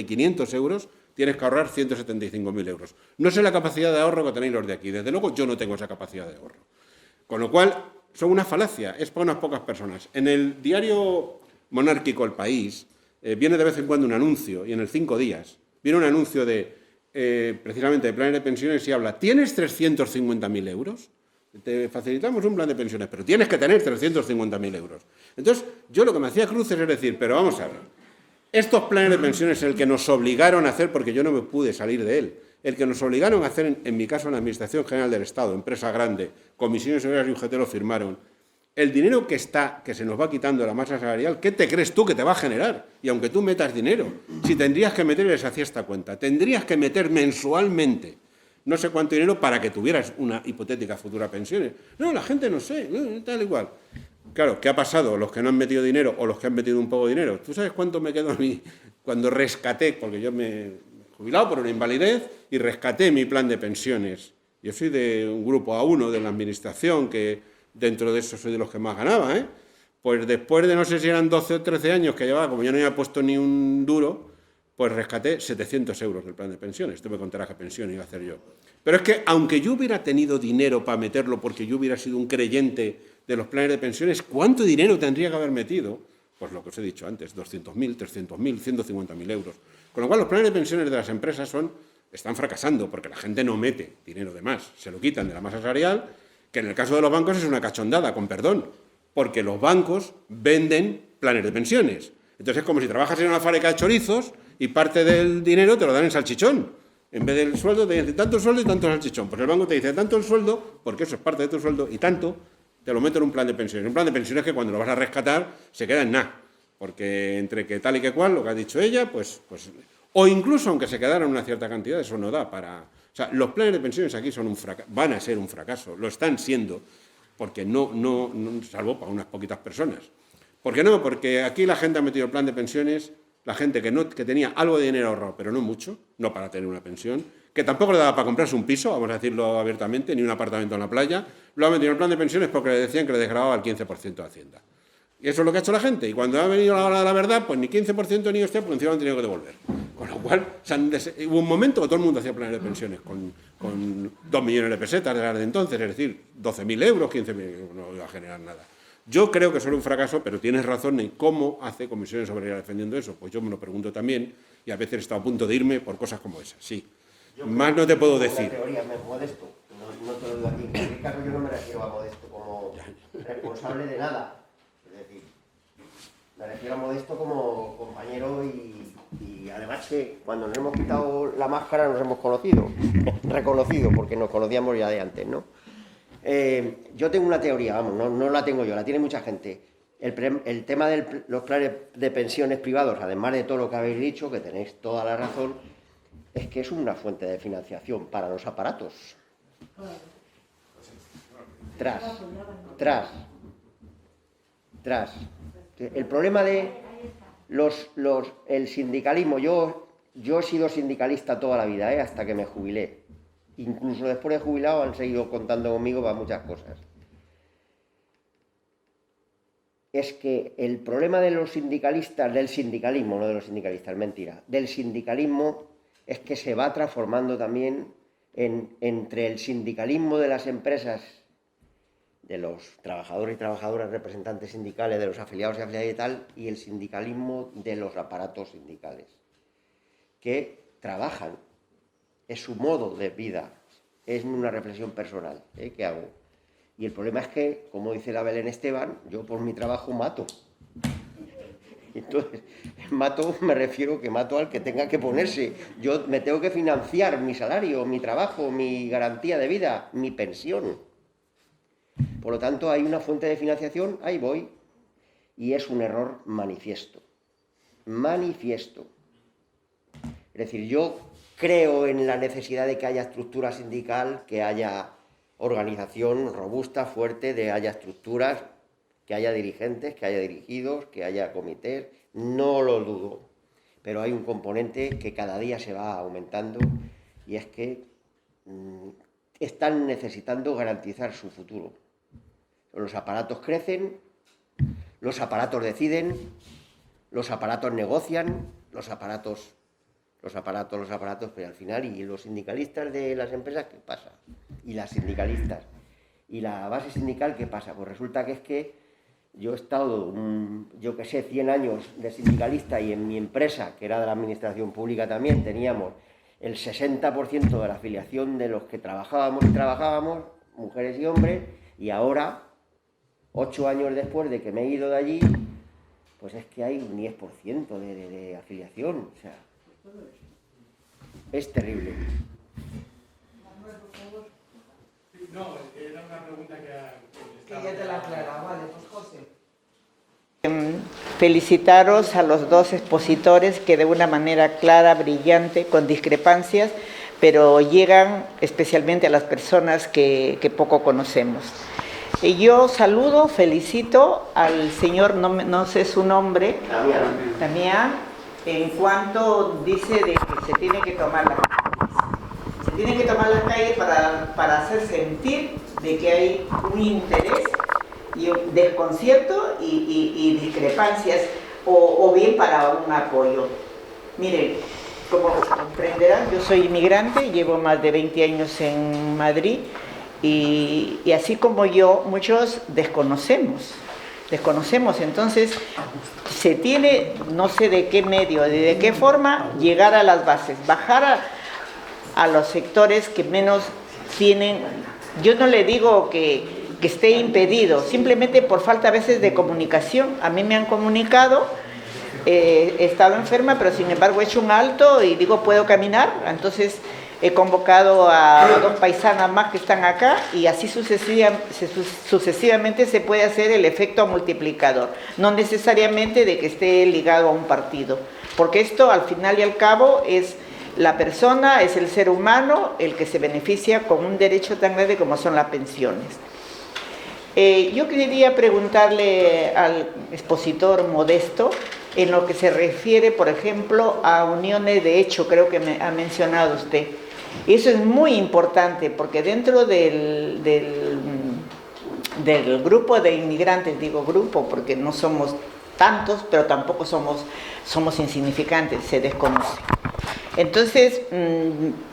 euros, tienes que ahorrar 175.000 euros. No sé la capacidad de ahorro que tenéis los de aquí. Desde luego, yo no tengo esa capacidad de ahorro. Con lo cual, son una falacia, es para unas pocas personas. En el diario monárquico El País viene de vez en cuando un anuncio, y en el 5 días viene un anuncio precisamente de planes de pensiones y habla, ¿tienes 350.000 euros? Te facilitamos un plan de pensiones, pero tienes que tener 350.000 euros. Entonces, yo lo que me hacía cruces es decir, pero vamos a ver, estos planes de pensiones es el que nos obligaron a hacer, porque yo no me pude salir de él, el que nos obligaron a hacer, en mi caso, en la Administración General del Estado, empresa grande, comisiones obreras y UGT lo firmaron, el dinero que se nos va quitando de la masa salarial, ¿qué te crees tú que te va a generar? Y aunque tú metas dinero, si tendrías que meter, les hacía esta cuenta, tendrías que meter mensualmente no sé cuánto dinero para que tuvieras una hipotética futura pensión. No, la gente no sé, tal igual. Claro, ¿qué ha pasado? Los que no han metido dinero o los que han metido un poco de dinero. ¿Tú sabes cuánto me quedó a mí cuando rescaté? Porque yo me he jubilado por una invalidez y rescaté mi plan de pensiones. Yo soy de un grupo A1 de la administración, que dentro de eso soy de los que más ganaba, ¿eh? Pues después de no sé si eran 12 o 13 años que llevaba, como yo no había puesto ni un duro, pues rescaté 700 euros del plan de pensiones. Esto me contará qué pensión iba a hacer yo. Pero es que, aunque yo hubiera tenido dinero para meterlo porque yo hubiera sido un creyente de los planes de pensiones, ¿cuánto dinero tendría que haber metido? Pues lo que os he dicho antes, 200.000, 300.000, 150.000 euros. Con lo cual, los planes de pensiones de las empresas están fracasando porque la gente no mete dinero de más. Se lo quitan de la masa salarial, que en el caso de los bancos es una cachondada, con perdón, porque los bancos venden planes de pensiones. Entonces es como si trabajas en una fábrica de chorizos y parte del dinero te lo dan en salchichón. En vez del sueldo te dicen tanto sueldo y tanto salchichón. Pues el banco te dice tanto el sueldo, porque eso es parte de tu sueldo, y tanto te lo meto en un plan de pensiones. Un plan de pensiones que cuando lo vas a rescatar se queda en nada. Porque entre que tal y que cual, lo que ha dicho ella, pues o incluso aunque se quedara una cierta cantidad, eso no da para... O sea, los planes de pensiones aquí son van a ser un fracaso, lo están siendo, porque no, salvo para unas poquitas personas. ¿Por qué no? Porque aquí la gente ha metido el plan de pensiones, la gente que tenía algo de dinero ahorrado, pero no mucho, no para tener una pensión, que tampoco le daba para comprarse un piso, vamos a decirlo abiertamente, ni un apartamento en la playa, lo ha metido en el plan de pensiones porque le decían que le desgravaba el 15% de Hacienda. Y eso es lo que ha hecho la gente. Y cuando ha venido la hora de la verdad, pues ni 15% ni usted, pues encima han tenido que devolver. Con lo cual, hubo un momento que todo el mundo hacía planes de pensiones con 2 millones de pesetas de las de entonces, es decir, 12.000 euros, 15.000 euros, no iba a generar nada. Yo creo que eso era un fracaso, pero tienes razón en cómo hace Comisiones Obreras defendiendo eso. Pues yo me lo pregunto también y a veces he estado a punto de irme por cosas como esas, sí. Más no te puedo decir. Teoría, Modesto, no te lo digo aquí. En este caso yo no me refiero a Modesto como responsable de nada. Es decir, me refiero a Modesto como compañero y además que cuando nos hemos quitado la máscara nos hemos reconocido, porque nos conocíamos ya de antes, ¿no? Yo tengo una teoría, vamos, no la tengo yo, la tiene mucha gente. El tema de los planes de pensiones privados, además de todo lo que habéis dicho, que tenéis toda la razón, es que es una fuente de financiación para los aparatos. Tras. El problema de el sindicalismo, yo he sido sindicalista toda la vida, hasta que me jubilé. Incluso después de jubilado han seguido contando conmigo para muchas cosas. Es que el problema de los sindicalistas, del sindicalismo, no de los sindicalistas, mentira, del sindicalismo es que se va transformando también entre el sindicalismo de las empresas, de los trabajadores y trabajadoras, representantes sindicales, de los afiliados y afiliadas y tal, y el sindicalismo de los aparatos sindicales, que trabajan. Es su modo de vida, es una reflexión personal que hago. Y el problema es que, como dice la Belén Esteban, yo por mi trabajo mato. Entonces, mato, me refiero que mato al que tenga que ponerse. Yo me tengo que financiar mi salario, mi trabajo, mi garantía de vida, mi pensión. Por lo tanto, hay una fuente de financiación, ahí voy, y es un error manifiesto. Manifiesto. Es decir, yo creo en la necesidad de que haya estructura sindical, que haya organización robusta, fuerte, de haya estructuras, que haya dirigentes, que haya dirigidos, que haya comités, no lo dudo. Pero hay un componente que cada día se va aumentando y es que están necesitando garantizar su futuro. Los aparatos crecen, los aparatos deciden, los aparatos negocian, los aparatos, pero al final, ¿y los sindicalistas de las empresas qué pasa? Y las sindicalistas. ¿Y la base sindical qué pasa? Pues resulta que es que yo he estado, 100 años de sindicalista y en mi empresa, que era de la administración pública también, teníamos el 60% de la afiliación de los que trabajábamos, mujeres y hombres, y ahora, 8 años después de que me he ido de allí, pues es que hay un 10% de afiliación, o sea, es terrible. No, era una pregunta que Que ya te la aclaraba, vale, pues José. Felicitaros a los dos expositores que de una manera clara, brillante, con discrepancias, pero llegan especialmente a las personas que poco conocemos. Y yo saludo, felicito al señor, no sé su nombre, Damián, en cuanto dice de que se tiene que tomar las calles. Se tiene que tomar las calles para hacer sentir de que hay un interés y un desconcierto y discrepancias, o bien para un apoyo. Miren, como comprenderán, yo soy inmigrante, llevo más de 20 años en Madrid y así como yo, muchos desconocemos, entonces se tiene, no sé de qué medio, de qué forma, llegar a las bases, bajar a los sectores que menos tienen. Yo no le digo que esté impedido, simplemente por falta a veces de comunicación. A mí me han comunicado, he estado enferma, pero sin embargo he hecho un alto y digo, ¿puedo caminar? Entonces he convocado a 2 paisanas más que están acá y así sucesivamente se puede hacer el efecto multiplicador, no necesariamente de que esté ligado a un partido, porque esto al final y al cabo es la persona, es el ser humano el que se beneficia con un derecho tan grande como son las pensiones. Yo quería preguntarle al expositor Modesto en lo que se refiere, por ejemplo, a uniones de hecho, creo que me ha mencionado usted. Eso es muy importante porque dentro del grupo de inmigrantes, digo grupo porque no somos tantos, pero tampoco somos insignificantes, se desconoce. Entonces,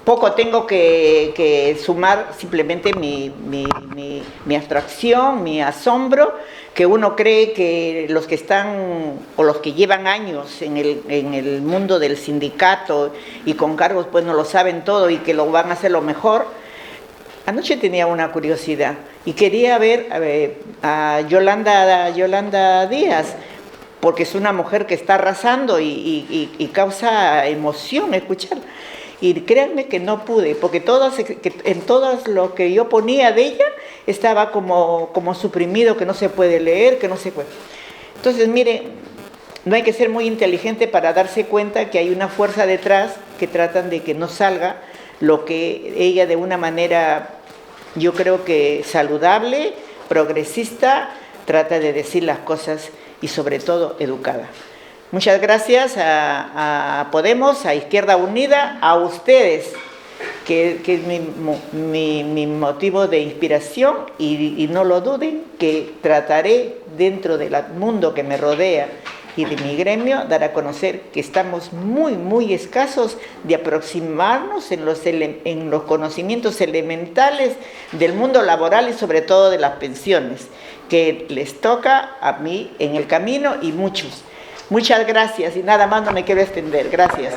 poco tengo que sumar, simplemente mi abstracción, mi asombro, que uno cree que los que están o los que llevan años en el mundo del sindicato y con cargos pues no lo saben todo y que lo van a hacer lo mejor. Anoche tenía una curiosidad y quería ver a Yolanda Díaz, porque es una mujer que está arrasando y causa emoción escucharla. Y créanme que no pude, porque en todo lo que yo ponía de ella estaba como suprimido, que no se puede leer, que no se puede. Entonces, mire, no hay que ser muy inteligente para darse cuenta que hay una fuerza detrás que tratan de que no salga lo que ella de una manera, yo creo que saludable, progresista, trata de decir las cosas y sobre todo educada. Muchas gracias a Podemos, a Izquierda Unida, a ustedes, que es mi motivo de inspiración y no lo duden, que trataré dentro del mundo que me rodea y de mi gremio dar a conocer que estamos muy escasos de aproximarnos en los conocimientos elementales del mundo laboral y sobre todo de las pensiones, que les toca a mí en el camino y muchos. Muchas gracias y nada más, no me quiero extender. Gracias.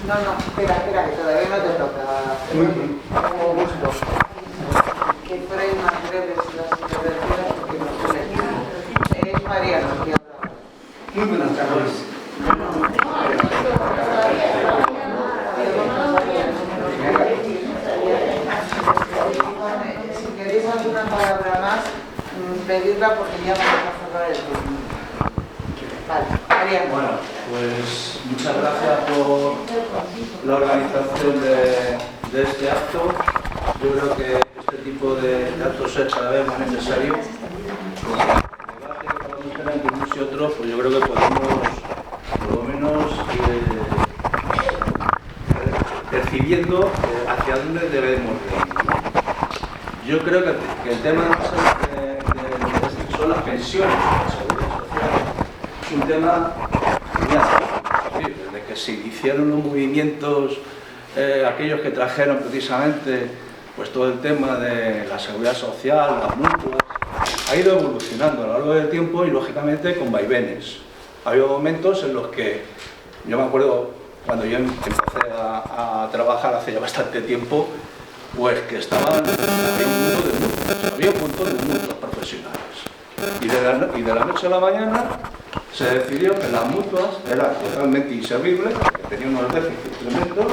No, espera, que todavía no te toca. Como gusto. Que fuerais más breves las intervenciones porque no suele. Es Mariano que habla. Muy buenas tardes. Si queréis alguna palabra más, pedirla porque ya vamos a cerrar el turno. Vale, Mariano. Bueno, pues muchas gracias por la organización de este acto. Yo creo que este tipo de actos es cada vez más necesario. El debate que podemos tener entre unos y otros, pues yo creo que podemos, por lo menos, percibiendo hacia dónde debemos ir. Yo creo que el tema son las pensiones, la seguridad social, es un tema muy antiguo. Desde que se iniciaron los movimientos, aquellos que trajeron precisamente pues todo el tema de la seguridad social, las mutuas, ha ido evolucionando a lo largo del tiempo y lógicamente con vaivenes. Ha habido momentos en los que, yo me acuerdo cuando yo empecé a trabajar hace ya bastante tiempo, pues que había un mundo de mutuas, había un montón de mutuas profesionales. Y de la noche a la mañana se decidió que las mutuas eran totalmente inservibles, que tenían unos déficits tremendos,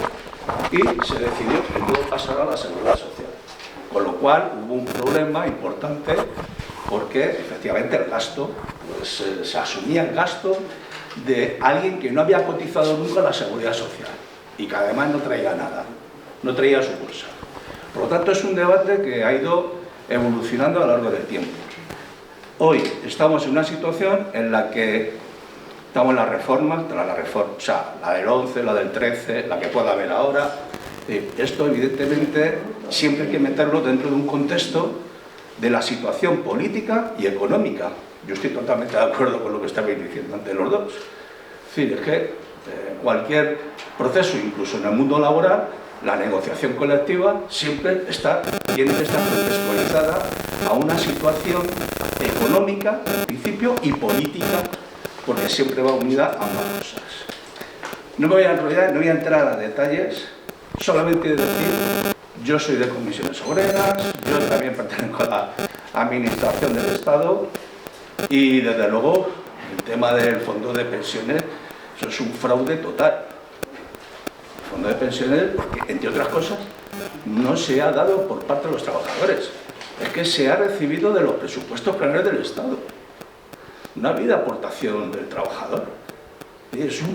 y se decidió que todo pasara a la seguridad social. Con lo cual hubo un problema importante porque efectivamente el gasto, pues, se asumía el gasto de alguien que no había cotizado nunca a la seguridad social y que además no traía nada, no traía su bolsa. Por lo tanto, es un debate que ha ido evolucionando a lo largo del tiempo. Hoy estamos en una situación en la que estamos en las reformas, o sea, la del 11, la del 13, la que pueda haber ahora. Esto, evidentemente, siempre hay que meterlo dentro de un contexto de la situación política y económica. Yo estoy totalmente de acuerdo con lo que estabais diciendo antes los dos. Es decir, es que cualquier proceso, incluso en el mundo laboral, la negociación colectiva siempre tiene que estar contextualizada a una situación económica, en principio, y política, porque siempre va unida a ambas cosas. No me voy a enrollar, no voy a entrar a detalles, solamente decir, yo soy de comisiones obreras, yo también pertenezco a la administración del Estado y desde luego el tema del fondo de pensiones, eso es un fraude total. El fondo de pensiones, porque, entre otras cosas, no se ha dado por parte de los trabajadores, es que se ha recibido de los presupuestos generales del Estado. No ha habido aportación del trabajador.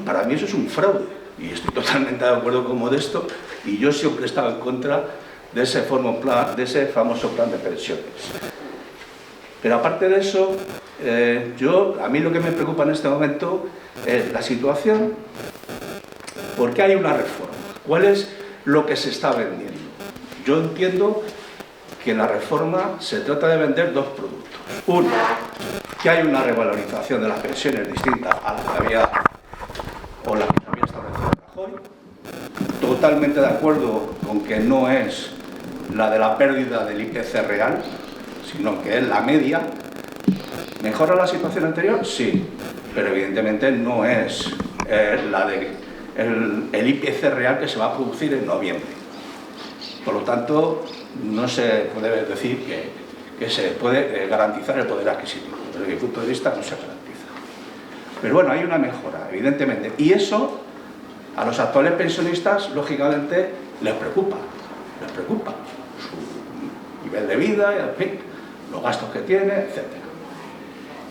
Para mí eso es un fraude y estoy totalmente de acuerdo con Modesto y yo siempre he estado en contra de ese famoso plan de pensiones. Pero aparte de eso, a mí lo que me preocupa en este momento es la situación, porque hay una reforma. ¿Cuál es lo que se está vendiendo? Yo entiendo que la reforma se trata de vender dos productos. Uno, que hay una revalorización de las pensiones distinta a la que había o la que se había establecido Rajoy. Totalmente de acuerdo con que no es la de la pérdida del IPC real, sino que es la media. ¿Mejora la situación anterior? Sí, pero evidentemente no es la de el IPC real que se va a producir en noviembre. Por lo tanto, no se puede decir que se puede garantizar el poder adquisitivo. Desde mi punto de vista no se garantiza. Pero bueno, hay una mejora, evidentemente. Y eso a los actuales pensionistas, lógicamente, les preocupa. Les preocupa su nivel de vida, en fin, los gastos que tiene, etc.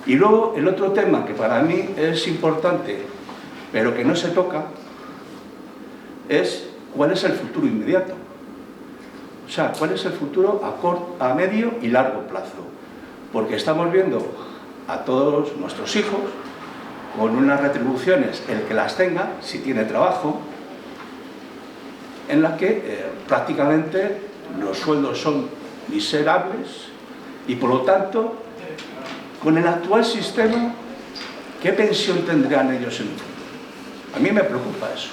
Y luego, el otro tema que para mí es importante, pero que no se toca, es cuál es el futuro inmediato. O sea, cuál es el futuro a medio y largo plazo. Porque estamos viendo a todos nuestros hijos con unas retribuciones, el que las tenga, si tiene trabajo, en la que prácticamente los sueldos son miserables y por lo tanto, con el actual sistema, ¿qué pensión tendrán ellos en el futuro? A mí me preocupa eso,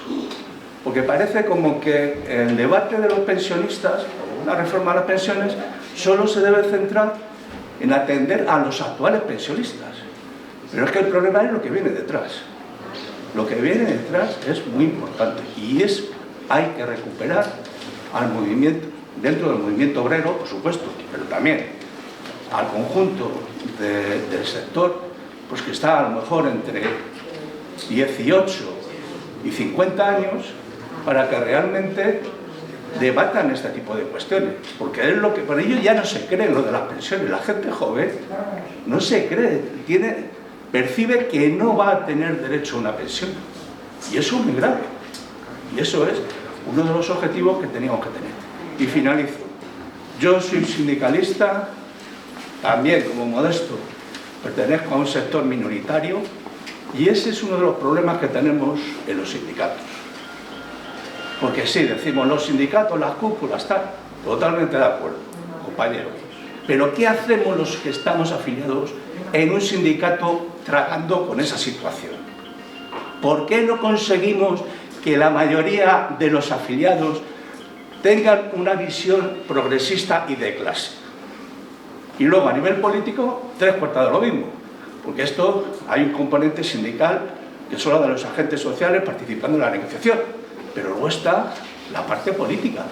porque parece como que el debate de los pensionistas, o una reforma de las pensiones, solo se debe centrar en atender a los actuales pensionistas. Pero es que el problema es lo que viene detrás. Lo que viene detrás es muy importante y hay que recuperar al movimiento, dentro del movimiento obrero, por supuesto, pero también al conjunto del sector, pues que está a lo mejor entre 18 y 50 años, para que realmente debatan este tipo de cuestiones, porque es lo que por ello ya no se cree lo de las pensiones. La gente joven no se cree, percibe que no va a tener derecho a una pensión, y eso es muy grave, y eso es uno de los objetivos que teníamos que tener. Y finalizo. Yo soy sindicalista, también como Modesto, pertenezco a un sector minoritario, y ese es uno de los problemas que tenemos en los sindicatos. Porque sí, decimos los sindicatos, las cúpulas, tal, totalmente de acuerdo, compañeros. Pero ¿qué hacemos los que estamos afiliados en un sindicato tragando con esa situación? ¿Por qué no conseguimos que la mayoría de los afiliados tengan una visión progresista y de clase? Y luego a nivel político, 3/4 de lo mismo, porque esto hay un componente sindical que son de los agentes sociales participando en la negociación, pero luego está la parte política.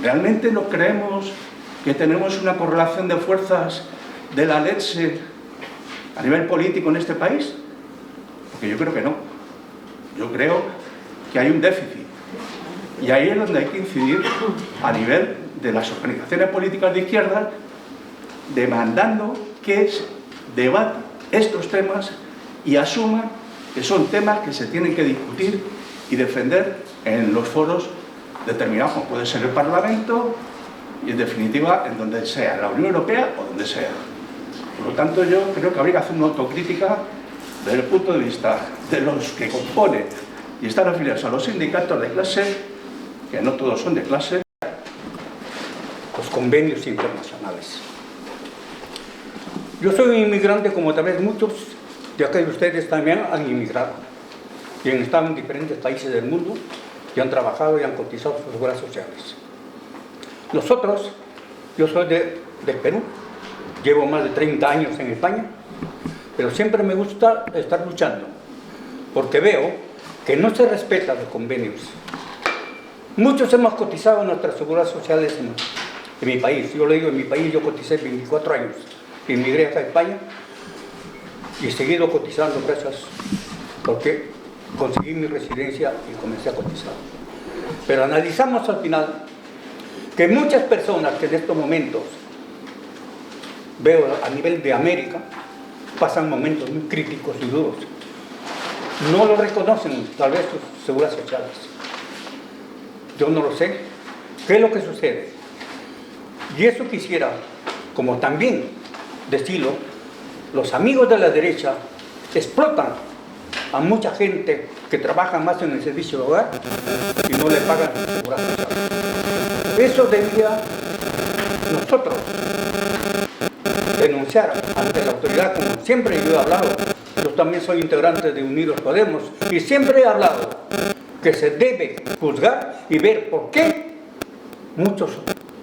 ¿Realmente no creemos que tenemos una correlación de fuerzas de la leche a nivel político en este país? Porque yo creo que no. Yo creo que hay un déficit. Y ahí es donde hay que incidir a nivel de las organizaciones políticas de izquierda, demandando que se debatan estos temas y asuman que son temas que se tienen que discutir y defender en los foros determinados, como puede ser el Parlamento y, en definitiva, en donde sea, la Unión Europea o donde sea. Por lo tanto, yo creo que habría que hacer una autocrítica desde el punto de vista de los que componen y están afiliados a los sindicatos de clase, que no todos son de clase. Los convenios internacionales. Yo soy un inmigrante, como tal vez muchos de acá de ustedes también han inmigrado y han estado en diferentes países del mundo y han trabajado y han cotizado sus seguridad sociales. Nosotros, yo soy de Perú, llevo más de 30 años en España, pero siempre me gusta estar luchando porque veo que no se respetan los convenios. Muchos hemos cotizado nuestras seguridades sociales en mi país. Yo le digo, en mi país yo coticé 24 años. Inmigré acá a España y he seguido cotizando gracias porque conseguí mi residencia y comencé a cotizar. Pero analizamos al final que muchas personas que en estos momentos veo a nivel de América pasan momentos muy críticos y duros. No lo reconocen tal vez sus seguridades sociales. Yo no lo sé. ¿Qué es lo que sucede? Y eso quisiera, como también decirlo, los amigos de la derecha explotan a mucha gente que trabaja más en el servicio de hogar y no le pagan su seguridad social. Eso debía nosotros denunciar ante la autoridad, como siempre yo he hablado. Yo también soy integrante de Unidos Podemos y siempre he hablado que se debe juzgar y ver por qué muchas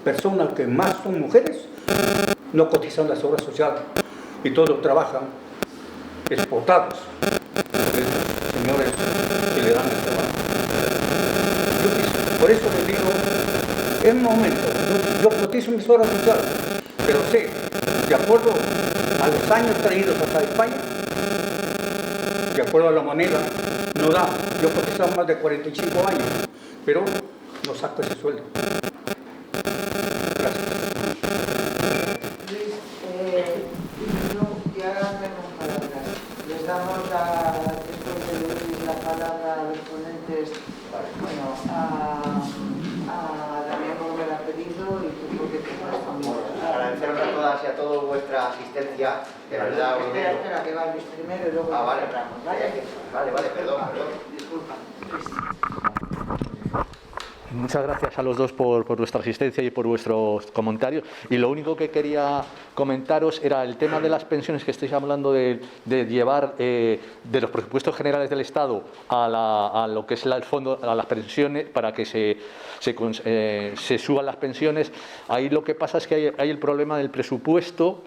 personas que más son mujeres no cotizan la seguridad social y todos trabajan explotados por esos señores que le dan el trabajo. Por eso les digo, es momento, yo cotizo mi seguridad social, pero sé, de acuerdo a los años traídos hasta España, de acuerdo a la moneda, no da. Yo he cotizado más de 45 años, pero no saco ese sueldo. Gracias. Les damos después de Luis la palabra a los ponentes, bueno, a Damián como me lo ha pedido y tú porque te has comido. Agradeceros a todas y a todos vuestra asistencia, de verdad. Espera, que va Luis primero y luego vale. cerramos, ¿vale? Vale, perdón. Disculpa. Muchas gracias a los dos por vuestra asistencia y por vuestros comentarios. Y lo único que quería comentaros era el tema de las pensiones que estáis hablando de llevar de los presupuestos generales del Estado a lo que es el fondo, a las pensiones, para que se suban las pensiones. Ahí lo que pasa es que hay el problema del presupuesto.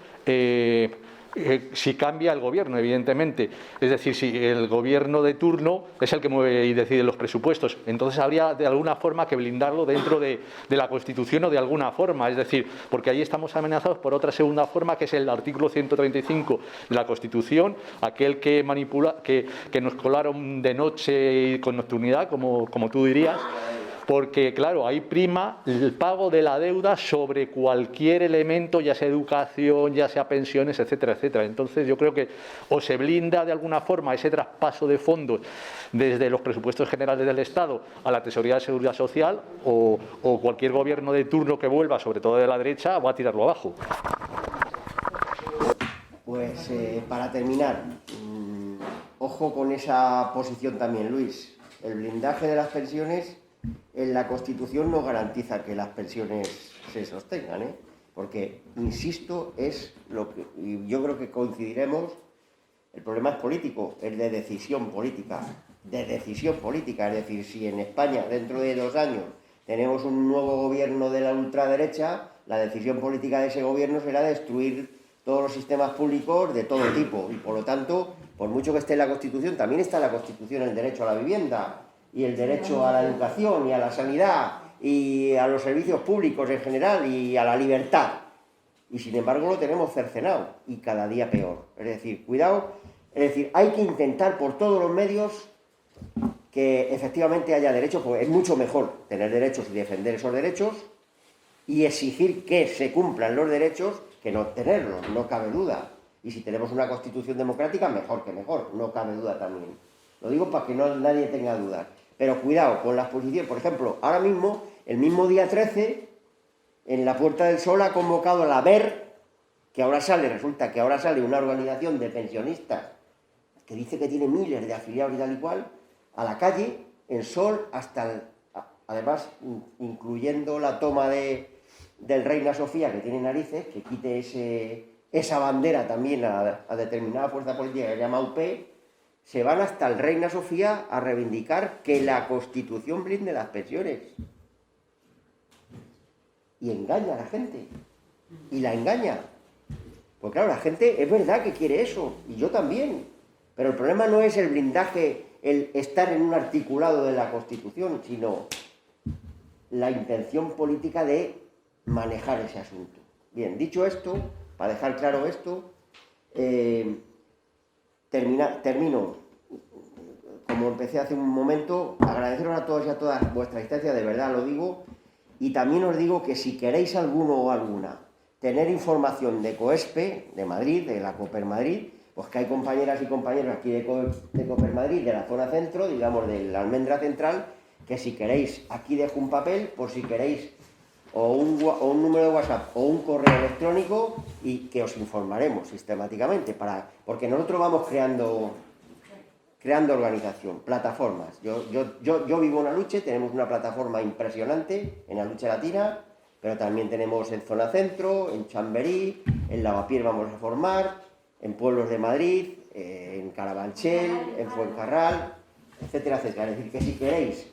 Si cambia el gobierno, evidentemente. Es decir, si el gobierno de turno es el que mueve y decide los presupuestos, entonces habría de alguna forma que blindarlo dentro de la Constitución o de alguna forma. Es decir, porque ahí estamos amenazados por otra segunda forma, que es el artículo 135 de la Constitución, aquel que manipula, que nos colaron de noche y con nocturnidad, como tú dirías. Porque, claro, ahí prima el pago de la deuda sobre cualquier elemento, ya sea educación, ya sea pensiones, etcétera, etcétera. Entonces, yo creo que o se blinda de alguna forma ese traspaso de fondos desde los presupuestos generales del Estado a la Tesorería de Seguridad Social, o cualquier gobierno de turno que vuelva, sobre todo de la derecha, va a tirarlo abajo. Pues para terminar, ojo con esa posición también, Luis. El blindaje de las pensiones en la Constitución no garantiza que las pensiones se sostengan, porque, insisto, es lo que, y yo creo que coincidiremos, el problema es político, es de decisión política, es decir, si en España dentro de 2 años tenemos un nuevo gobierno de la ultraderecha, la decisión política de ese gobierno será destruir todos los sistemas públicos de todo tipo, y por lo tanto, por mucho que esté en la Constitución, también está en la Constitución el derecho a la vivienda, y el derecho a la educación y a la sanidad y a los servicios públicos en general y a la libertad. y sin embargo lo tenemos cercenado y cada día peor. Es decir, cuidado, es decir, hay que intentar por todos los medios que efectivamente haya derechos, porque es mucho mejor tener derechos y defender esos derechos y exigir que se cumplan los derechos que no tenerlos, no cabe duda. Y si tenemos una constitución democrática, mejor que mejor, no cabe duda también. Lo digo para que nadie tenga dudas. Pero cuidado con las posiciones. Por ejemplo, ahora mismo, el mismo día 13, en la Puerta del Sol ha convocado a la BER, que ahora resulta que ahora sale una organización de pensionistas que dice que tiene miles de afiliados y tal y cual, a la calle, en Sol, además incluyendo la toma del Reina Sofía, que tiene narices, que quite esa bandera también a determinada fuerza política que se llama UP, se van hasta el Reina Sofía a reivindicar que la Constitución blinde las pensiones. Y engaña a la gente. Y la engaña. Porque claro, la gente es verdad que quiere eso, y yo también. Pero el problema no es el blindaje, el estar en un articulado de la Constitución, sino la intención política de manejar ese asunto. Bien, dicho esto, para dejar claro esto, termino, como empecé hace un momento, agradeceros a todos y a todas vuestra asistencia, de verdad lo digo, y también os digo que si queréis alguno o alguna tener información de COESPE, de Madrid, de la Coper Madrid, pues que hay compañeras y compañeros aquí de Coper Madrid, de la zona centro, digamos de la Almendra Central, que si queréis, aquí dejo un papel, por si queréis, o un número de WhatsApp o un correo electrónico, y que os informaremos sistemáticamente, porque nosotros vamos creando organización, plataformas. Yo vivo en Aluche, tenemos una plataforma impresionante en Aluche Latina, pero también tenemos en Zona Centro, en Chamberí, en Lavapiés vamos a formar, en pueblos de Madrid, en Carabanchel, en Fuencarral, etcétera, etcétera. Es decir, que si queréis,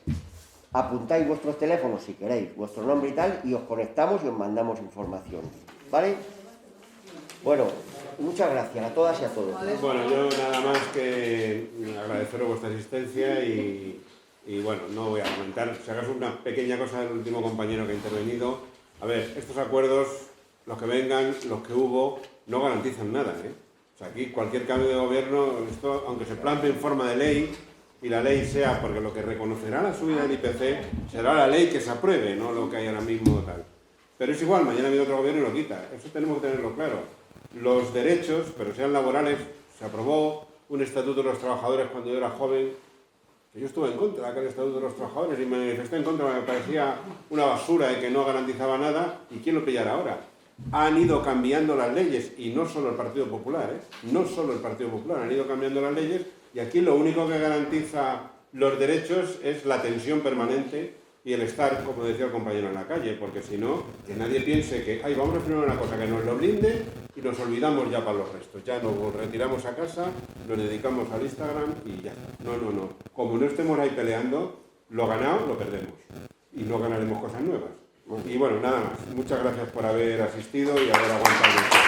apuntáis vuestros teléfonos, si queréis, vuestro nombre y tal, y os conectamos y os mandamos información. ¿Vale? Bueno, muchas gracias a todas y a todos. Bueno, yo nada más que agradeceros vuestra asistencia y bueno, no voy a comentar. Si acaso una pequeña cosa del último compañero que ha intervenido. A ver, estos acuerdos, los que vengan, los que hubo, no garantizan nada, ¿eh? O sea, aquí cualquier cambio de gobierno, esto, aunque se plante en forma de ley, y la ley sea, porque lo que reconocerá la subida del IPC será la ley que se apruebe, no lo que hay ahora mismo tal. Pero es igual, mañana viene otro gobierno y lo quita. Eso tenemos que tenerlo claro. Los derechos, pero sean laborales, se aprobó un estatuto de los trabajadores cuando yo era joven, que yo estuve en contra de aquel estatuto de los trabajadores y me manifesté en contra, me parecía una basura y que no garantizaba nada. ¿Y quién lo pillará ahora? Han ido cambiando las leyes, y no solo el Partido Popular, no solo el Partido Popular, han ido cambiando las leyes, y aquí lo único que garantiza los derechos es la tensión permanente y el estar, como decía el compañero, en la calle, porque si no, que nadie piense que, ay, vamos a firmar una cosa que nos lo blinde y nos olvidamos ya para los restos, ya nos retiramos a casa, nos dedicamos al Instagram y ya. No. Como no estemos ahí peleando, lo ganado lo perdemos y no ganaremos cosas nuevas. Y bueno, nada más. Muchas gracias por haber asistido y haber aguantado.